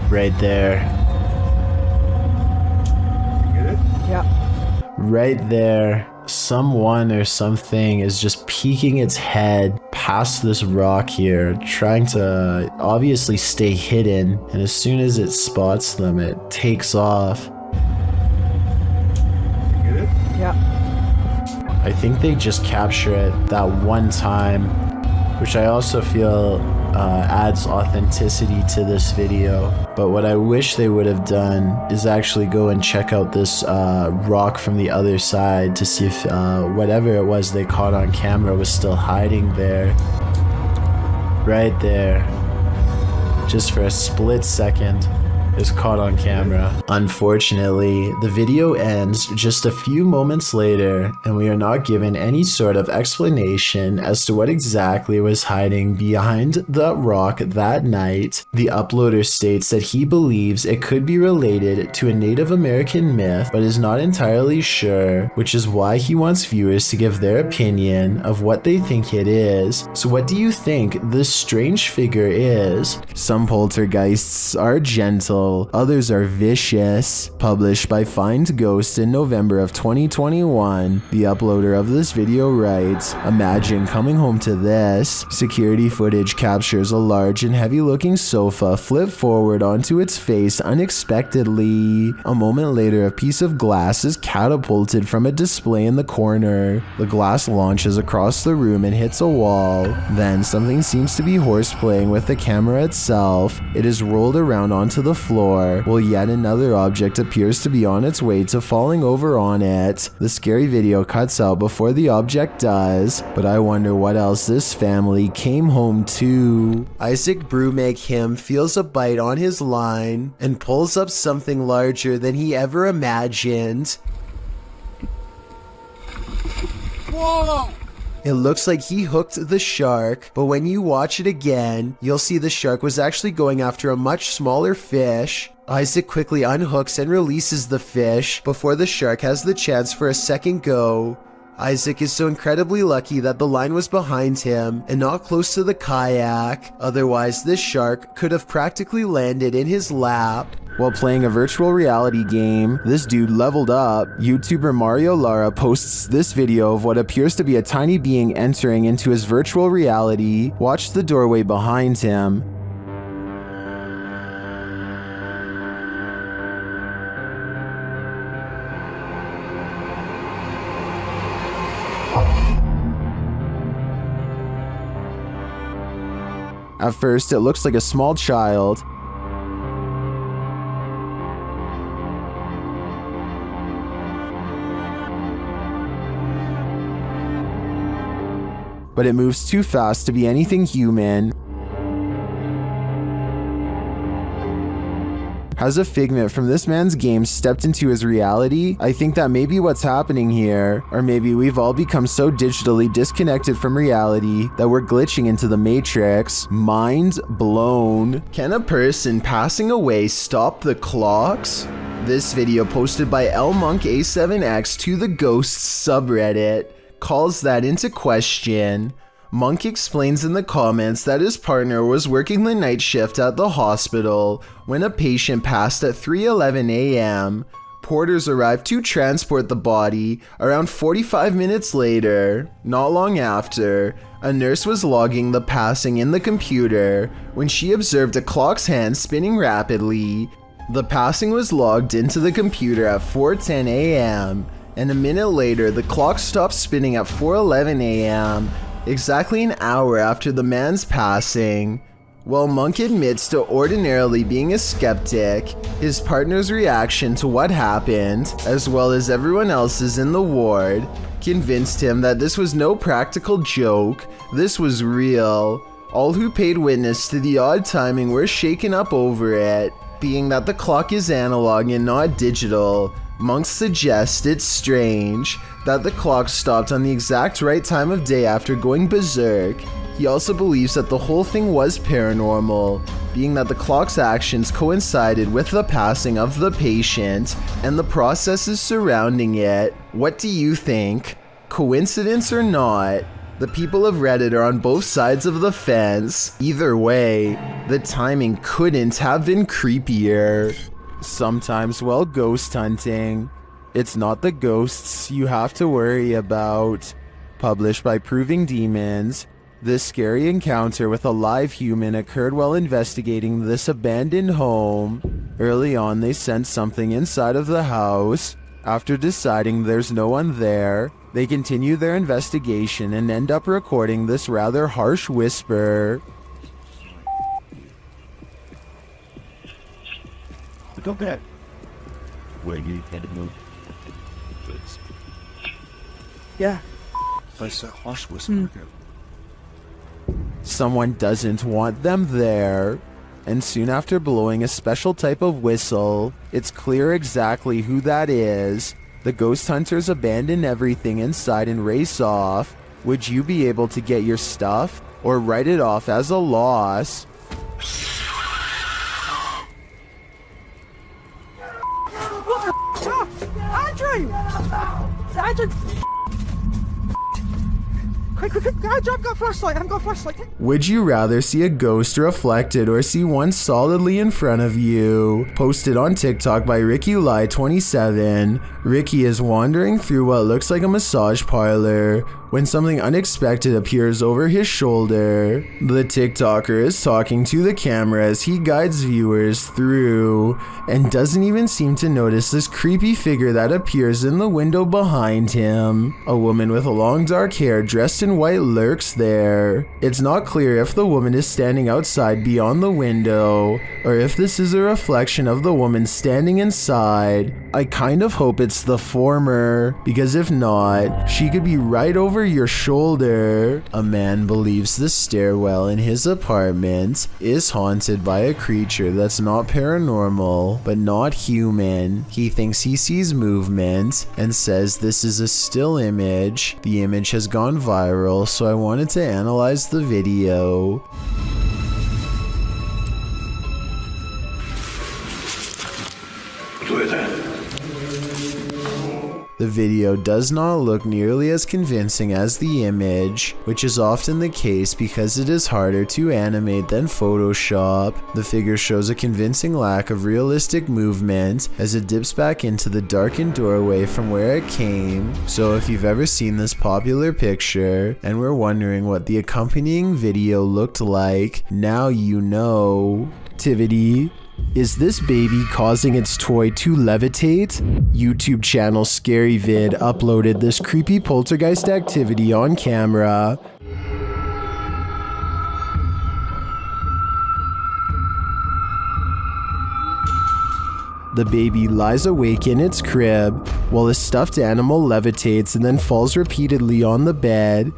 Right there. Get it? Yeah. Right there. Someone or something is just peeking its head past this rock here, trying to obviously stay hidden, and as soon as it spots them, it takes off. Get it? Yeah. I think they just capture it that one time, which I also feel adds authenticity to this video. But what I wish they would have done is actually go and check out this rock from the other side to see if whatever it was they caught on camera was still hiding there. Right there. Just for a split second. Is caught on camera. Unfortunately, the video ends just a few moments later, and we are not given any sort of explanation as to what exactly was hiding behind the rock that night. The uploader states that he believes it could be related to a Native American myth, but is not entirely sure, which is why he wants viewers to give their opinion of what they think it is. So what do you think this strange figure is? Some poltergeists are gentle, others are vicious. Published by Find Ghost in November of 2021, the uploader of this video writes, "Imagine coming home to this." Security footage captures a large and heavy-looking sofa flip forward onto its face unexpectedly. A moment later, a piece of glass is catapulted from a display in the corner. The glass launches across the room and hits a wall. Then something seems to be horseplaying with the camera itself. It is rolled around onto the floor, while yet another object appears to be on its way to falling over on it. The scary video cuts out before the object does, but I wonder what else this family came home to. Isaac Brumac him feels a bite on his line and pulls up something larger than he ever imagined. Whoa! It looks like he hooked the shark, but when you watch it again, you'll see the shark was actually going after a much smaller fish. Isaac quickly unhooks and releases the fish before the shark has the chance for a second go. Isaac is so incredibly lucky that the line was behind him and not close to the kayak, otherwise this shark could have practically landed in his lap. While playing a virtual reality game, this dude leveled up. YouTuber Mario Lara posts this video of what appears to be a tiny being entering into his virtual reality. Watch the doorway behind him. At first, it looks like a small child. But it moves too fast to be anything human. Has a figment from this man's game stepped into his reality? I think that may be what's happening here. Or maybe we've all become so digitally disconnected from reality that we're glitching into the Matrix. Mind blown. Can a person passing away stop the clocks? This video posted by LMonkA7X to the Ghosts subreddit calls that into question. Monk explains in the comments that his partner was working the night shift at the hospital when a patient passed at 3:11 a.m. Porters arrived to transport the body around 45 minutes later. Not long after, a nurse was logging the passing in the computer when she observed a clock's hand spinning rapidly. The passing was logged into the computer at 4:10 a.m. and a minute later the clock stopped spinning at 4:11 a.m. exactly an hour after the man's passing. While Monk admits to ordinarily being a skeptic, his partner's reaction to what happened, as well as everyone else's in the ward, convinced him that this was no practical joke, this was real. All who paid witness to the odd timing were shaken up over it. Being that the clock is analog and not digital, Monk suggests it's strange that the clock stopped on the exact right time of day after going berserk. He also believes that the whole thing was paranormal, being that the clock's actions coincided with the passing of the patient and the processes surrounding it. What do you think? Coincidence or not? The people of Reddit are on both sides of the fence. Either way, the timing couldn't have been creepier. Sometimes while ghost hunting, it's not the ghosts you have to worry about. Published by Proving Demons, this scary encounter with a live human occurred while investigating this abandoned home. Early on, they sensed something inside of the house. After deciding there's no one there, they continue their investigation and end up recording this rather harsh whisper. Look at that. Where you headed, move? Yeah. That's a harsh whisper. Someone doesn't want them there. And soon after blowing a special type of whistle, it's clear exactly who that is. The ghost hunters abandon everything inside and race off. Would you be able to get your stuff or write it off as a loss? Andrew! Andrew! Quick, Andrew, I've got a flashlight, Would you rather see a ghost reflected or see one solidly in front of you? Posted on TikTok by RickyLie27. Ricky is wandering through what looks like a massage parlor when something unexpected appears over his shoulder. The TikToker is talking to the camera as he guides viewers through and doesn't even seem to notice this creepy figure that appears in the window behind him. A woman with long dark hair dressed in white lurks there. It's not clear if the woman is standing outside beyond the window or if this is a reflection of the woman standing inside. I kind of hope it's the former, because if not, she could be right over your shoulder. A man believes the stairwell in his apartment is haunted by a creature that's not paranormal, but not human. He thinks he sees movement and says this is a still image. The image has gone viral, so I wanted to analyze the video. The video does not look nearly as convincing as the image, which is often the case because it is harder to animate than Photoshop. The figure shows a convincing lack of realistic movement as it dips back into the darkened doorway from where it came. So if you've ever seen this popular picture and were wondering what the accompanying video looked like, now you know. Activity. Is this baby causing its toy to levitate? YouTube channel Scary Vid uploaded this creepy poltergeist activity on camera. The baby lies awake in its crib while a stuffed animal levitates and then falls repeatedly on the bed.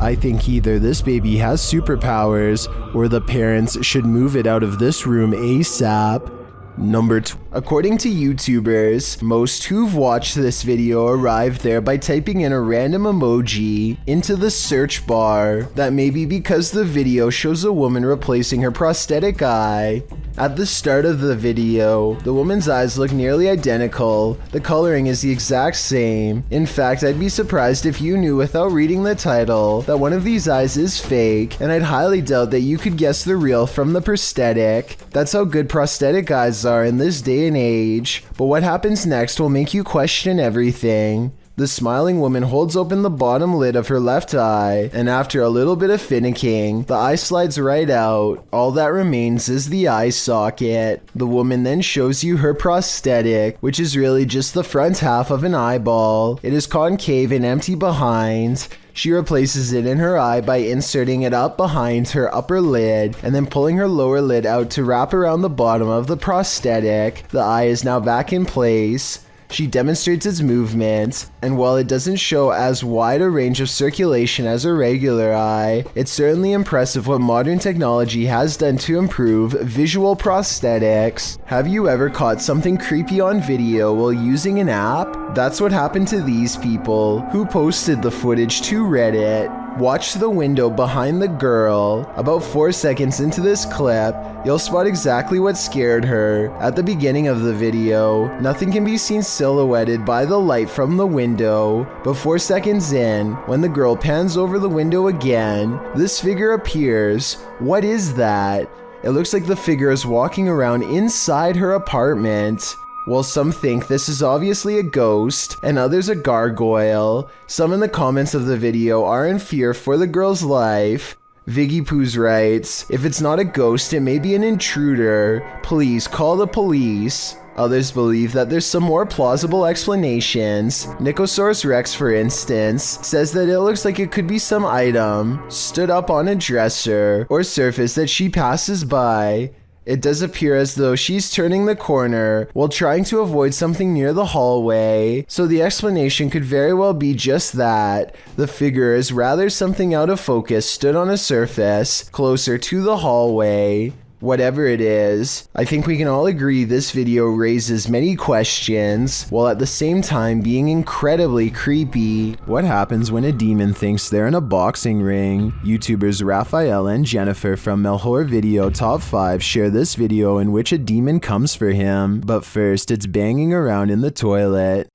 I think either this baby has superpowers or the parents should move it out of this room ASAP. Number 2. According to YouTubers, most who've watched this video arrived there by typing in a random emoji into the search bar. That may be because the video shows a woman replacing her prosthetic eye. At the start of the video, the woman's eyes look nearly identical. The coloring is the exact same. In fact, I'd be surprised if you knew without reading the title that one of these eyes is fake, and I'd highly doubt that you could guess the real from the prosthetic. That's how good prosthetic eyes are in this day and age. But what happens next will make you question everything. The smiling woman holds open the bottom lid of her left eye, and after a little bit of finicking, the eye slides right out. All that remains is the eye socket. The woman then shows you her prosthetic, which is really just the front half of an eyeball. It is concave and empty behind. She replaces it in her eye by inserting it up behind her upper lid and then pulling her lower lid out to wrap around the bottom of the prosthetic. The eye is now back in place. She demonstrates its movement, and while it doesn't show as wide a range of circulation as a regular eye, it's certainly impressive what modern technology has done to improve visual prosthetics. Have you ever caught something creepy on video while using an app? That's what happened to these people, who posted the footage to Reddit. Watch the window behind the girl. About 4 seconds into this clip, you'll spot exactly what scared her. At the beginning of the video, nothing can be seen silhouetted by the light from the window, but 4 seconds in, when the girl pans over the window again, this figure appears. What is that? It looks like the figure is walking around inside her apartment. While some think this is obviously a ghost and others a gargoyle, some in the comments of the video are in fear for the girl's life. Viggy Poos writes, "If it's not a ghost, it may be an intruder. Please call the police." Others believe that there's some more plausible explanations. Nicosaurus Rex, for instance, says that it looks like it could be some item stood up on a dresser or surface that she passes by. It does appear as though she's turning the corner while trying to avoid something near the hallway, so the explanation could very well be just that. The figure is rather something out of focus stood on a surface closer to the hallway. Whatever it is, I think we can all agree this video raises many questions, while at the same time being incredibly creepy. What happens when a demon thinks they're in a boxing ring? YouTubers Raphael and Jennifer from Melhor Video Top 5 share this video in which a demon comes for him, but first it's banging around in the toilet.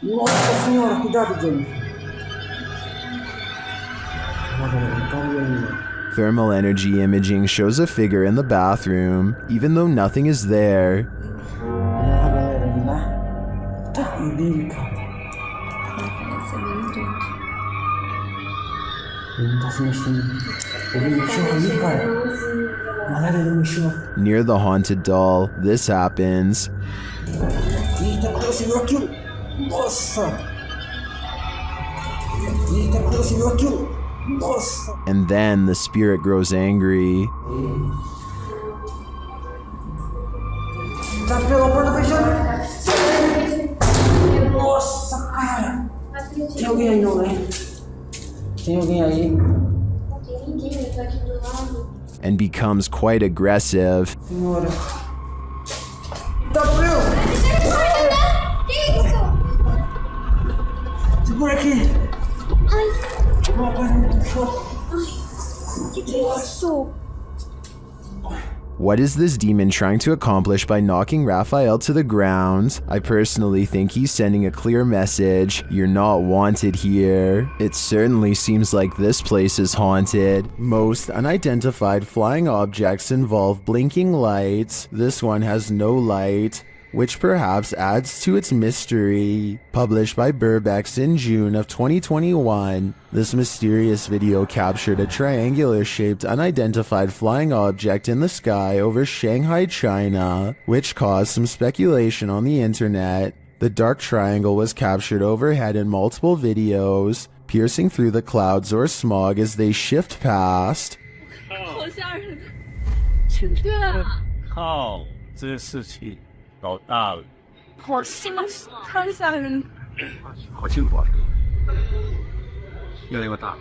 Nossa senhora, cuidado, Jennifer. Thermal energy imaging shows a figure in the bathroom, even though nothing is there. Near the haunted doll, this happens. And then the spirit grows angry. Nossa, cara! Tem alguém aí não, né? Tem alguém aí? Não tem ninguém, ele tá aqui do lado. And becomes quite aggressive. Senhora. Tá frio! Que isso? Segura aqui! Ai! Uma coisa muito forte. What is this demon trying to accomplish by knocking Raphael to the ground? I personally think he's sending a clear message: you're not wanted here. It certainly seems like this place is haunted. Most unidentified flying objects involve blinking lights. This one has no light, which perhaps adds to its mystery. Published by Burbex in June of 2021, this mysterious video captured a triangular-shaped unidentified flying object in the sky over Shanghai, China, which caused some speculation on the internet. The dark triangle was captured overhead in multiple videos, piercing through the clouds or smog as they shift past. 靠，这事情搞大了。好吓人！好清楚啊，越来越大。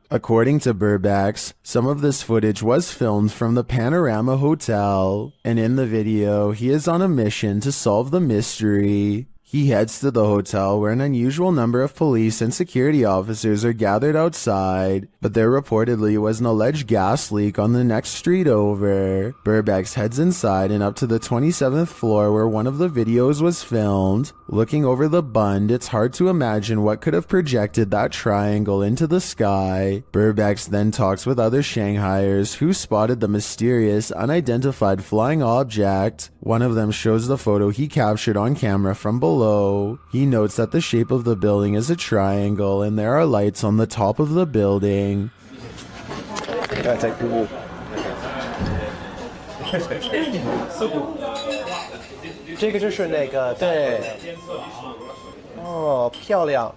According to Burbex, some of this footage was filmed from the Panorama Hotel, and in the video, he is on a mission to solve the mystery. He heads to the hotel where an unusual number of police and security officers are gathered outside, but there reportedly was an alleged gas leak on the next street over. Burbex heads inside and up to the 27th floor where one of the videos was filmed. Looking over the bund, it's hard to imagine what could have projected that triangle into the sky. Burbex then talks with other Shanghaiers who spotted the mysterious, unidentified flying object. One of them shows the photo he captured on camera from below. He notes that the shape of the building is a triangle and there are lights on the top of the building. 这个就是那个对，哦，漂亮。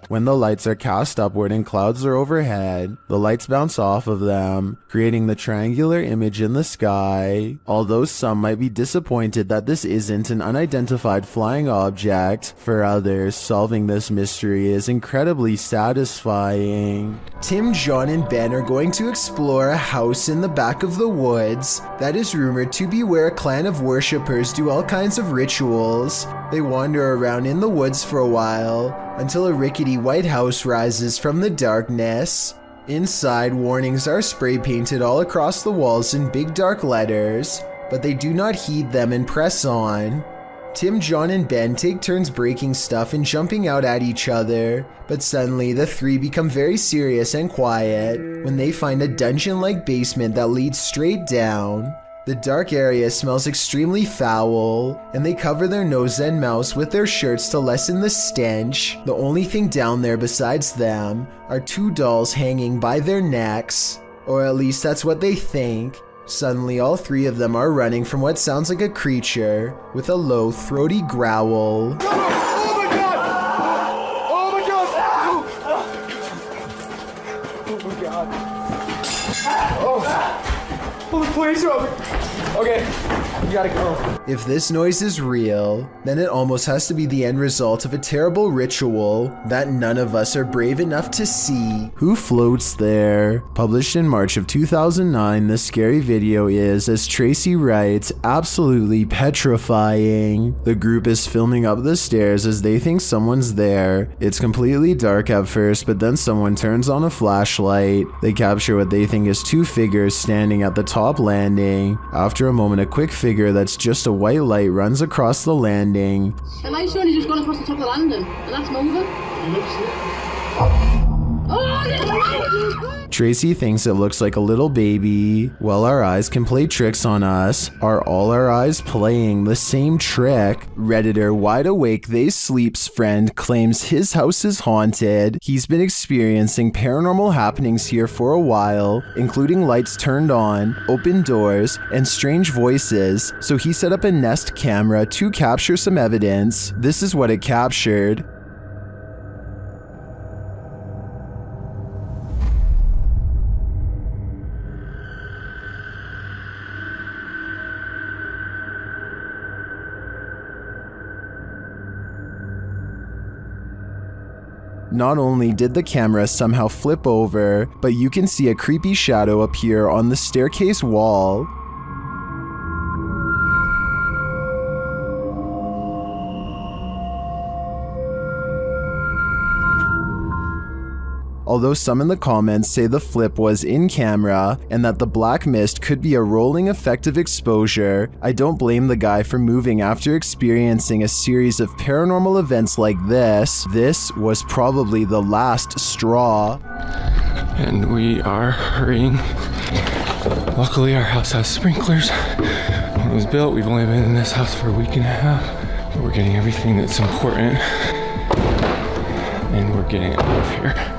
When the lights are cast upward and clouds are overhead, the lights bounce off of them, creating the triangular image in the sky. Although some might be disappointed that this isn't an unidentified flying object, for others, solving this mystery is incredibly satisfying. Tim, John, and Ben are going to explore a house in the back of the woods that is rumored to be where a clan of worshippers do all kinds of rituals. They wander around in the woods for a while, until a rickety white house rises from the darkness. Inside, warnings are spray painted all across the walls in big dark letters, but they do not heed them and press on. Tim, John, and Ben take turns breaking stuff and jumping out at each other, but suddenly the three become very serious and quiet when they find a dungeon-like basement that leads straight down. The dark area smells extremely foul, and they cover their nose and mouths with their shirts to lessen the stench. The only thing down there besides them are two dolls hanging by their necks, or at least that's what they think. Suddenly, all three of them are running from what sounds like a creature with a low, throaty growl. Oh my god! Oh my god! Oh my god! Oh, please help me! Okay, you gotta go. If this noise is real, then it almost has to be the end result of a terrible ritual that none of us are brave enough to see. Who floats there? Published in March of 2009, this scary video is, as Tracy writes, absolutely petrifying. The group is filming up the stairs as they think someone's there. It's completely dark at first, but then someone turns on a flashlight. They capture what they think is two figures standing at the top landing. After a moment, a quick figure that's just a white light runs across the landing. The light's only just gone across the top of the landing, and that's moving. Tracy thinks it looks like a little baby. While our eyes can play tricks on us, are all our eyes playing the same trick? Redditor Wide Awake They Sleep's friend claims his house is haunted. He's been experiencing paranormal happenings here for a while, including lights turned on, open doors, and strange voices, so he set up a Nest camera to capture some evidence. This is what it captured. Not only did the camera somehow flip over, but you can see a creepy shadow appear on the staircase wall. Although some in the comments say the flip was in camera and that the black mist could be a rolling effect of exposure, I don't blame the guy for moving after experiencing a series of paranormal events like this. This was probably the last straw. And we are hurrying. Luckily, our house has sprinklers. When it was built, we've only been in this house for a week and a half. But we're getting everything that's important. And we're getting out of here.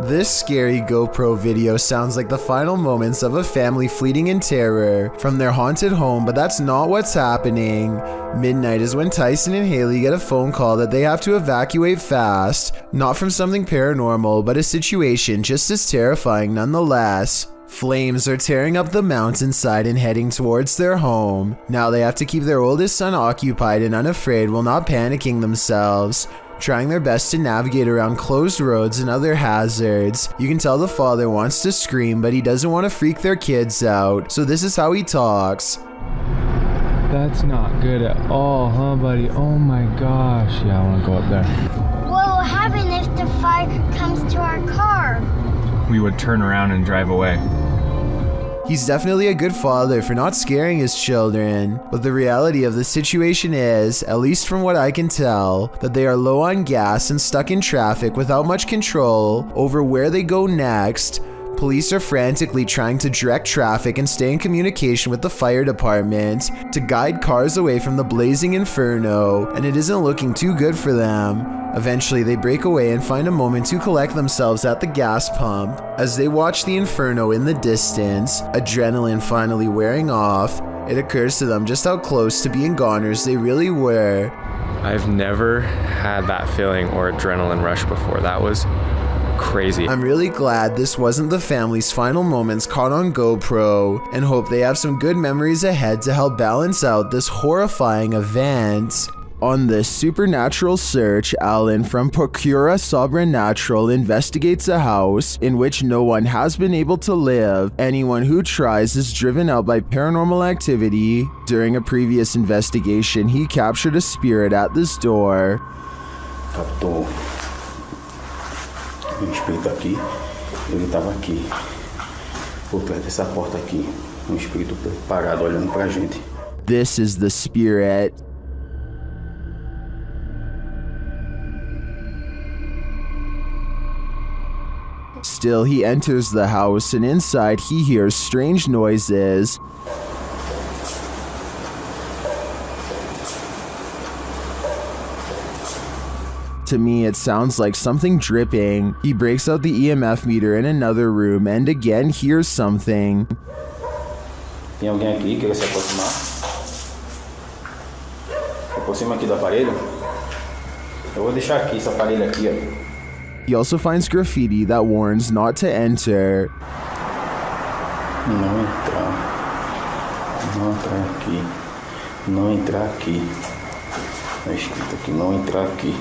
This scary GoPro video sounds like the final moments of a family fleeing in terror from their haunted home, but that's not what's happening. Midnight is when Tyson and Haley get a phone call that they have to evacuate fast, not from something paranormal, but a situation just as terrifying nonetheless. Flames are tearing up the mountainside and heading towards their home. Now they have to keep their oldest son occupied and unafraid while not panicking themselves, trying their best to navigate around closed roads and other hazards. You can tell the father wants to scream, but he doesn't want to freak their kids out, so this is how he talks. That's not good at all, huh, buddy? Oh my gosh. Yeah, I want to go up there. What will happen if the fire comes to our car? We would turn around and drive away. He's definitely a good father for not scaring his children, but the reality of the situation is, at least from what I can tell, that they are low on gas and stuck in traffic without much control over where they go next. Police are frantically trying to direct traffic and stay in communication with the fire department to guide cars away from the blazing inferno, and it isn't looking too good for them. Eventually, they break away and find a moment to collect themselves at the gas pump. As they watch the inferno in the distance, adrenaline finally wearing off, it occurs to them just how close to being goners they really were. I've never had that feeling or adrenaline rush before. That was crazy. I'm really glad this wasn't the family's final moments caught on GoPro, and hope they have some good memories ahead to help balance out this horrifying event. On this supernatural search, Alan from Procura Sobrenatural investigates a house in which no one has been able to live. Anyone who tries is driven out by paranormal activity. During a previous investigation, he captured a spirit at this door. Captou espírito aqui, ele estava aqui, por trás dessa porta aqui, espírito parado olhando pra gente. This is the spirit. Still, he enters the house, and inside he hears strange noises. To me, it sounds like something dripping. He breaks out the EMF meter in another room and again hears something. Tem alguém aqui que quer se aproximar? Se aproxima aqui do aparelho. Eu vou deixar aqui esse aparelho aqui, ó. He also finds graffiti that warns not to enter. Não entrar. Não entrar aqui. Não entrar aqui. Tá escrito aqui, não entrar aqui.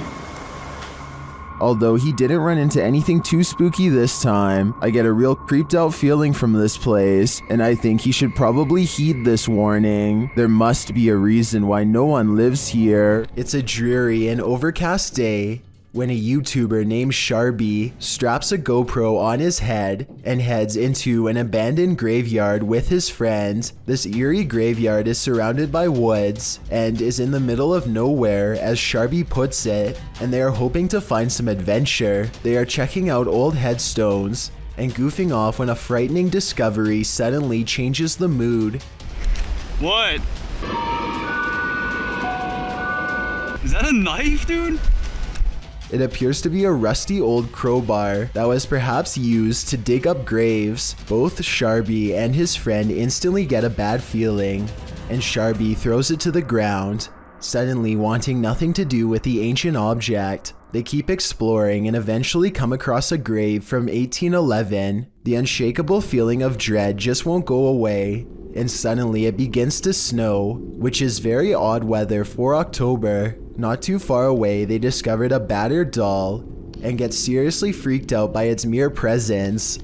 Although he didn't run into anything too spooky this time, I get a real creeped out feeling from this place, and I think he should probably heed this warning. There must be a reason why no one lives here. It's a dreary and overcast day when a YouTuber named Sharby straps a GoPro on his head and heads into an abandoned graveyard with his friend. This eerie graveyard is surrounded by woods and is in the middle of nowhere, as Sharby puts it, and they are hoping to find some adventure. They are checking out old headstones and goofing off when a frightening discovery suddenly changes the mood. What? Is that a knife, dude? It appears to be a rusty old crowbar that was perhaps used to dig up graves. Both Sharby and his friend instantly get a bad feeling, and Sharby throws it to the ground, suddenly wanting nothing to do with the ancient object. They keep exploring and eventually come across a grave from 1811. The unshakable feeling of dread just won't go away, and suddenly it begins to snow, which is very odd weather for October. Not too far away, they discovered a battered doll and get seriously freaked out by its mere presence.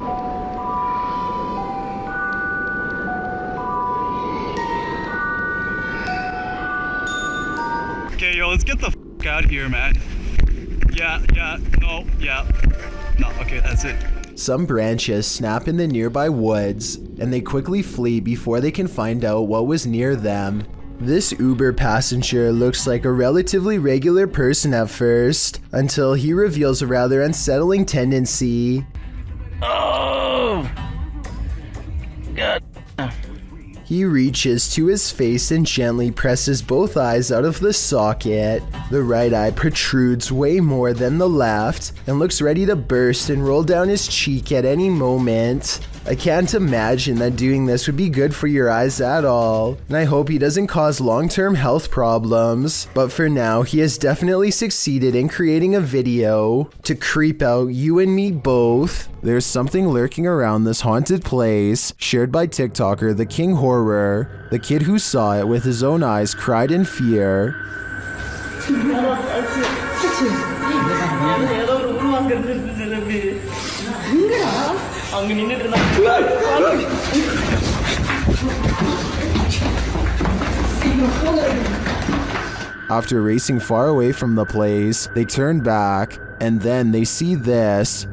Okay, yo, let's get the f*** out of here, man. Yeah, No, okay, that's it. Some branches snap in the nearby woods, and they quickly flee before they can find out what was near them. This Uber passenger looks like a relatively regular person at first, until he reveals a rather unsettling tendency. Oh! God. He reaches to his face and gently presses both eyes out of the socket. The right eye protrudes way more than the left and looks ready to burst and roll down his cheek at any moment. I can't imagine that doing this would be good for your eyes at all, and I hope he doesn't cause long-term health problems. But for now, he has definitely succeeded in creating a video to creep out you and me both. There's something lurking around this haunted place, shared by TikToker The King Horror. The kid who saw it with his own eyes cried in fear. After racing far away from the place, they turn back, and then they see this.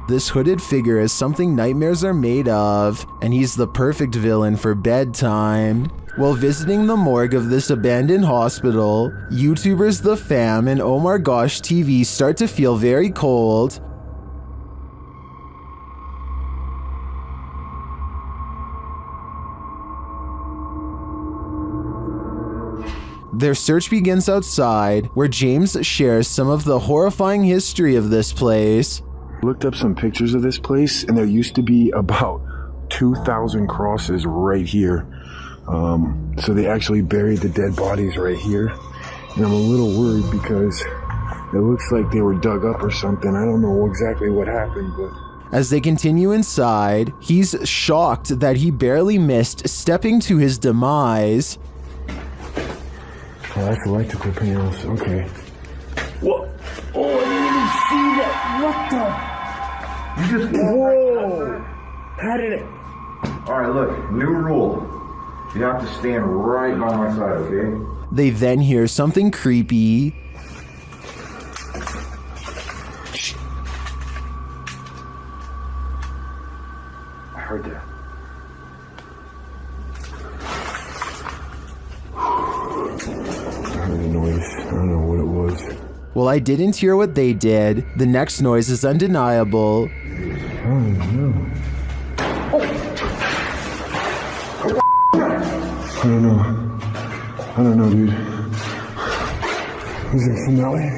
This hooded figure is something nightmares are made of, and he's the perfect villain for bedtime. While visiting the morgue of this abandoned hospital, YouTubers The Fam and Oh My Gosh TV start to feel very cold. Their search begins outside, where James shares some of the horrifying history of this place. Looked up some pictures of this place, and there used to be about 2,000 crosses right here. So they actually buried the dead bodies right here. And I'm a little worried because it looks like they were dug up or something. I don't know exactly what happened, but... As they continue inside, he's shocked that he barely missed stepping to his demise. Oh, that's electrical panels. Okay. What? Oh, I didn't even see that. What the? You just... Whoa! How did it... Alright, look. New rule. You have to stand right by my side, okay? They then hear something creepy. I heard that. I heard a noise. I don't know what it was. Well, I didn't hear what they did. The next noise is undeniable. I don't know. I don't know, dude. Is it from that way?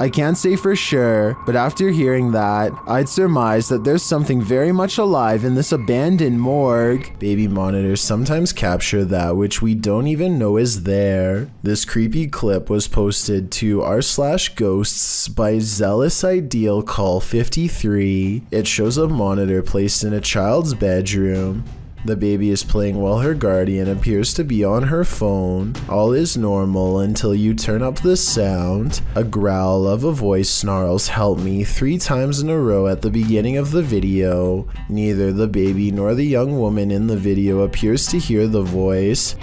I can't say for sure, but after hearing that, I'd surmise that there's something very much alive in this abandoned morgue. Baby monitors sometimes capture that which we don't even know is there. This creepy clip was posted to r/ghosts by Zealous Ideal Call 53. It shows a monitor placed in a child's bedroom. The baby is playing while her guardian appears to be on her phone. All is normal until you turn up the sound. A growl of a voice snarls "help me" 3 times in a row at the beginning of the video. Neither the baby nor the young woman in the video appears to hear the voice.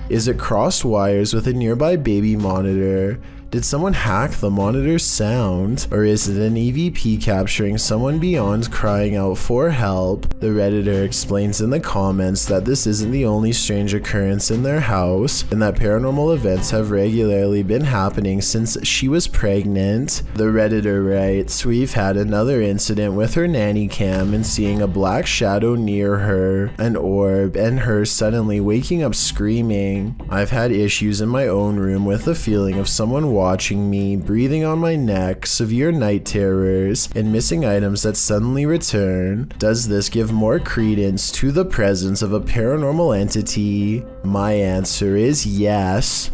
Is it crossed wires with a nearby baby monitor? Did someone hack the monitor's sound? Or is it an EVP capturing someone beyond crying out for help? The Redditor explains in the comments that this isn't the only strange occurrence in their house, and that paranormal events have regularly been happening since she was pregnant. The Redditor writes, "We've had another incident with her nanny cam and seeing a black shadow near her, an orb, and her suddenly waking up screaming. I've had issues in my own room with the feeling of someone watching me, breathing on my neck, severe night terrors, and missing items that suddenly return. Does this give more credence to the presence of a paranormal entity? My answer is yes."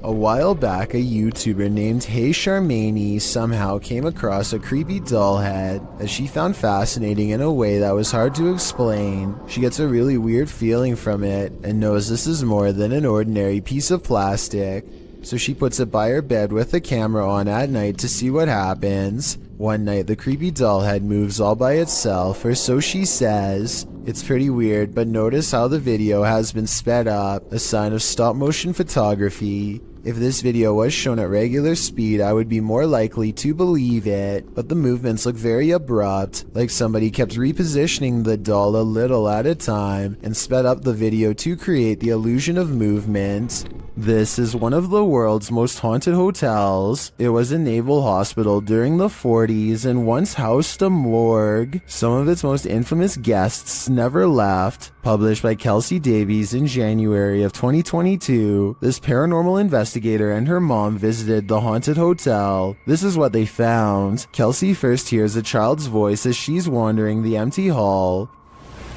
A while back, a YouTuber named Hey Charmaine somehow came across a creepy doll head that she found fascinating in a way that was hard to explain. She gets a really weird feeling from it and knows this is more than an ordinary piece of plastic. So she puts it by her bed with the camera on at night to see what happens. One night, the creepy doll head moves all by itself, or so she says. It's pretty weird, but notice how the video has been sped up, a sign of stop motion photography. If this video was shown at regular speed, I would be more likely to believe it, but the movements look very abrupt, like somebody kept repositioning the doll a little at a time and sped up the video to create the illusion of movement. This is one of the world's most haunted hotels. It was a naval hospital during the 40s and once housed a morgue. Some of its most infamous guests never left. Published by Kelsey Davies in January of 2022, this paranormal investigator and her mom visited the haunted hotel. This is what they found. Kelsey first hears a child's voice as she's wandering the empty hall.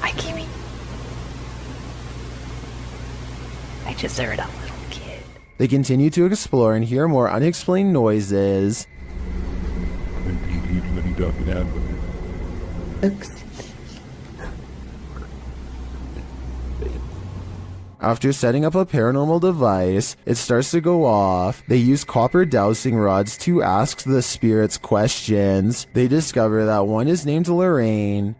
Hi, Kiwi. I just heard a little kid. They continue to explore and hear more unexplained noises. After setting up a paranormal device, it starts to go off. They use copper dowsing rods to ask the spirits questions. They discover that one is named Lorraine.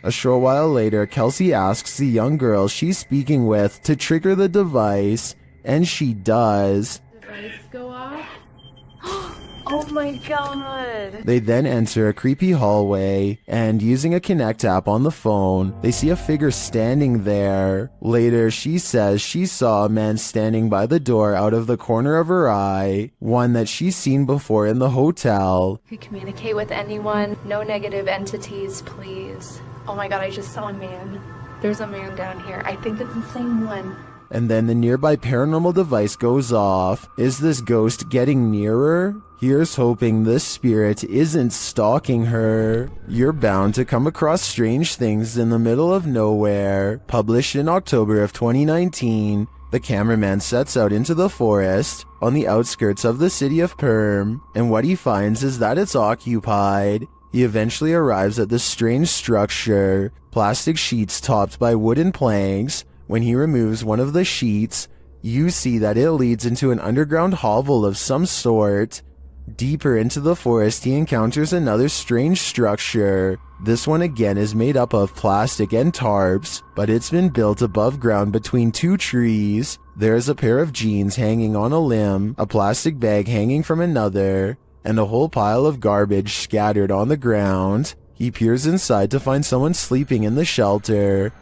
A short while later, Kelsey asks the young girl she's speaking with to trigger the device, and she does. Device go off? Oh my god! They then enter a creepy hallway, and using a Connect app on the phone, they see a figure standing there. Later, she says she saw a man standing by the door out of the corner of her eye, one that she's seen before in the hotel. If you communicate with anyone, no negative entities, please. Oh my god, I just saw a man. There's a man down here. I think it's the same one. And then the nearby paranormal device goes off. Is this ghost getting nearer? Here's hoping this spirit isn't stalking her. You're bound to come across strange things in the middle of nowhere. Published in October of 2019, the cameraman sets out into the forest on the outskirts of the city of Perm, and what he finds is that it's occupied. He eventually arrives at this strange structure, plastic sheets topped by wooden planks. When he removes one of the sheets, you see that it leads into an underground hovel of some sort. Deeper into the forest, he encounters another strange structure. This one again is made up of plastic and tarps, but it's been built above ground between two trees. There's a pair of jeans hanging on a limb, a plastic bag hanging from another, and a whole pile of garbage scattered on the ground. He peers inside to find someone sleeping in the shelter.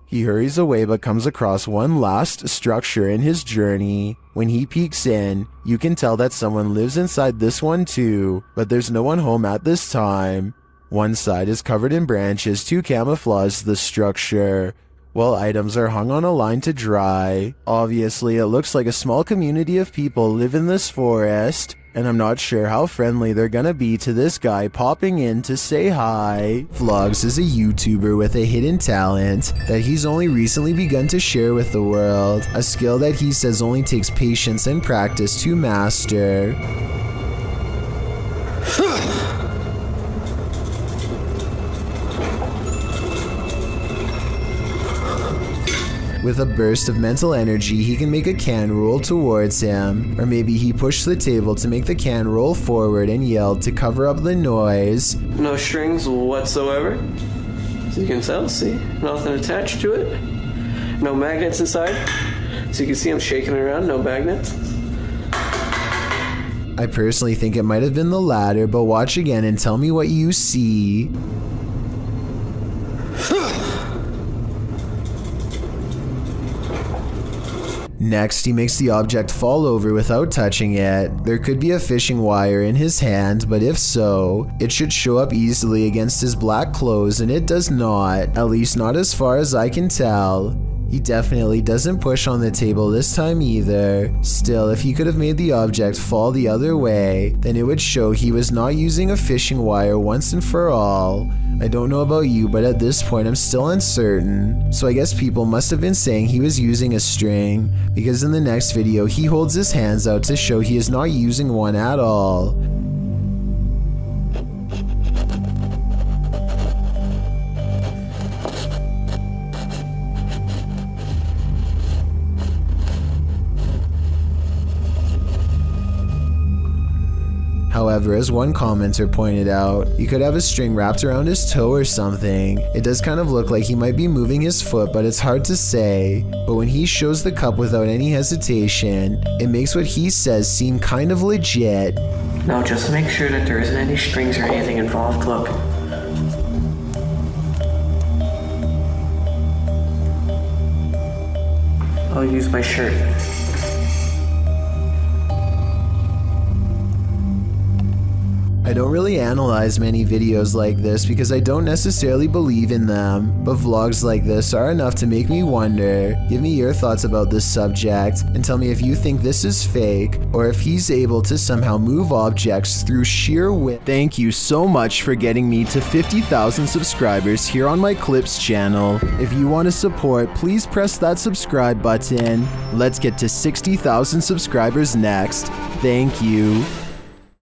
He hurries away but comes across one last structure in his journey. When he peeks in, you can tell that someone lives inside this one too, but there's no one home at this time. One side is covered in branches to camouflage the structure, while items are hung on a line to dry. Obviously, it looks like a small community of people live in this forest, and I'm not sure how friendly they're gonna be to this guy popping in to say hi. Vlogs is a YouTuber with a hidden talent that he's only recently begun to share with the world, a skill that he says only takes patience and practice to master. With a burst of mental energy, he can make a can roll towards him, or maybe he pushed the table to make the can roll forward and yelled to cover up the noise. No strings whatsoever. So you can tell, see? Nothing attached to it. No magnets inside. So you can see I'm shaking it around, no magnets. I personally think it might have been the latter, but watch again and tell me what you see. Next, he makes the object fall over without touching it. There could be a fishing wire in his hand, but if so, it should show up easily against his black clothes, and it does not, at least not as far as I can tell. He He definitely doesn't push on the table this time either. Still, if he could have made the object fall the other way, then it would show he was not using a fishing wire once and for all. I don't know about you, but at this point I'm still uncertain. So I guess people must have been saying he was using a string, because in the next video he holds his hands out to show he is not using one at all. However, as one commenter pointed out, he could have a string wrapped around his toe or something. It does kind of look like he might be moving his foot, but it's hard to say. But when he shows the cup without any hesitation, it makes what he says seem kind of legit. Now just make sure that there isn't any strings or anything involved, look. I'll use my shirt. I don't really analyze many videos like this because I don't necessarily believe in them, but vlogs like this are enough to make me wonder. Give me your thoughts about this subject and tell me if you think this is fake or if he's able to somehow move objects through sheer wit. Thank you so much for getting me to 50,000 subscribers here on my Clips channel. If you want to support, please press that subscribe button. Let's get to 60,000 subscribers next. Thank you.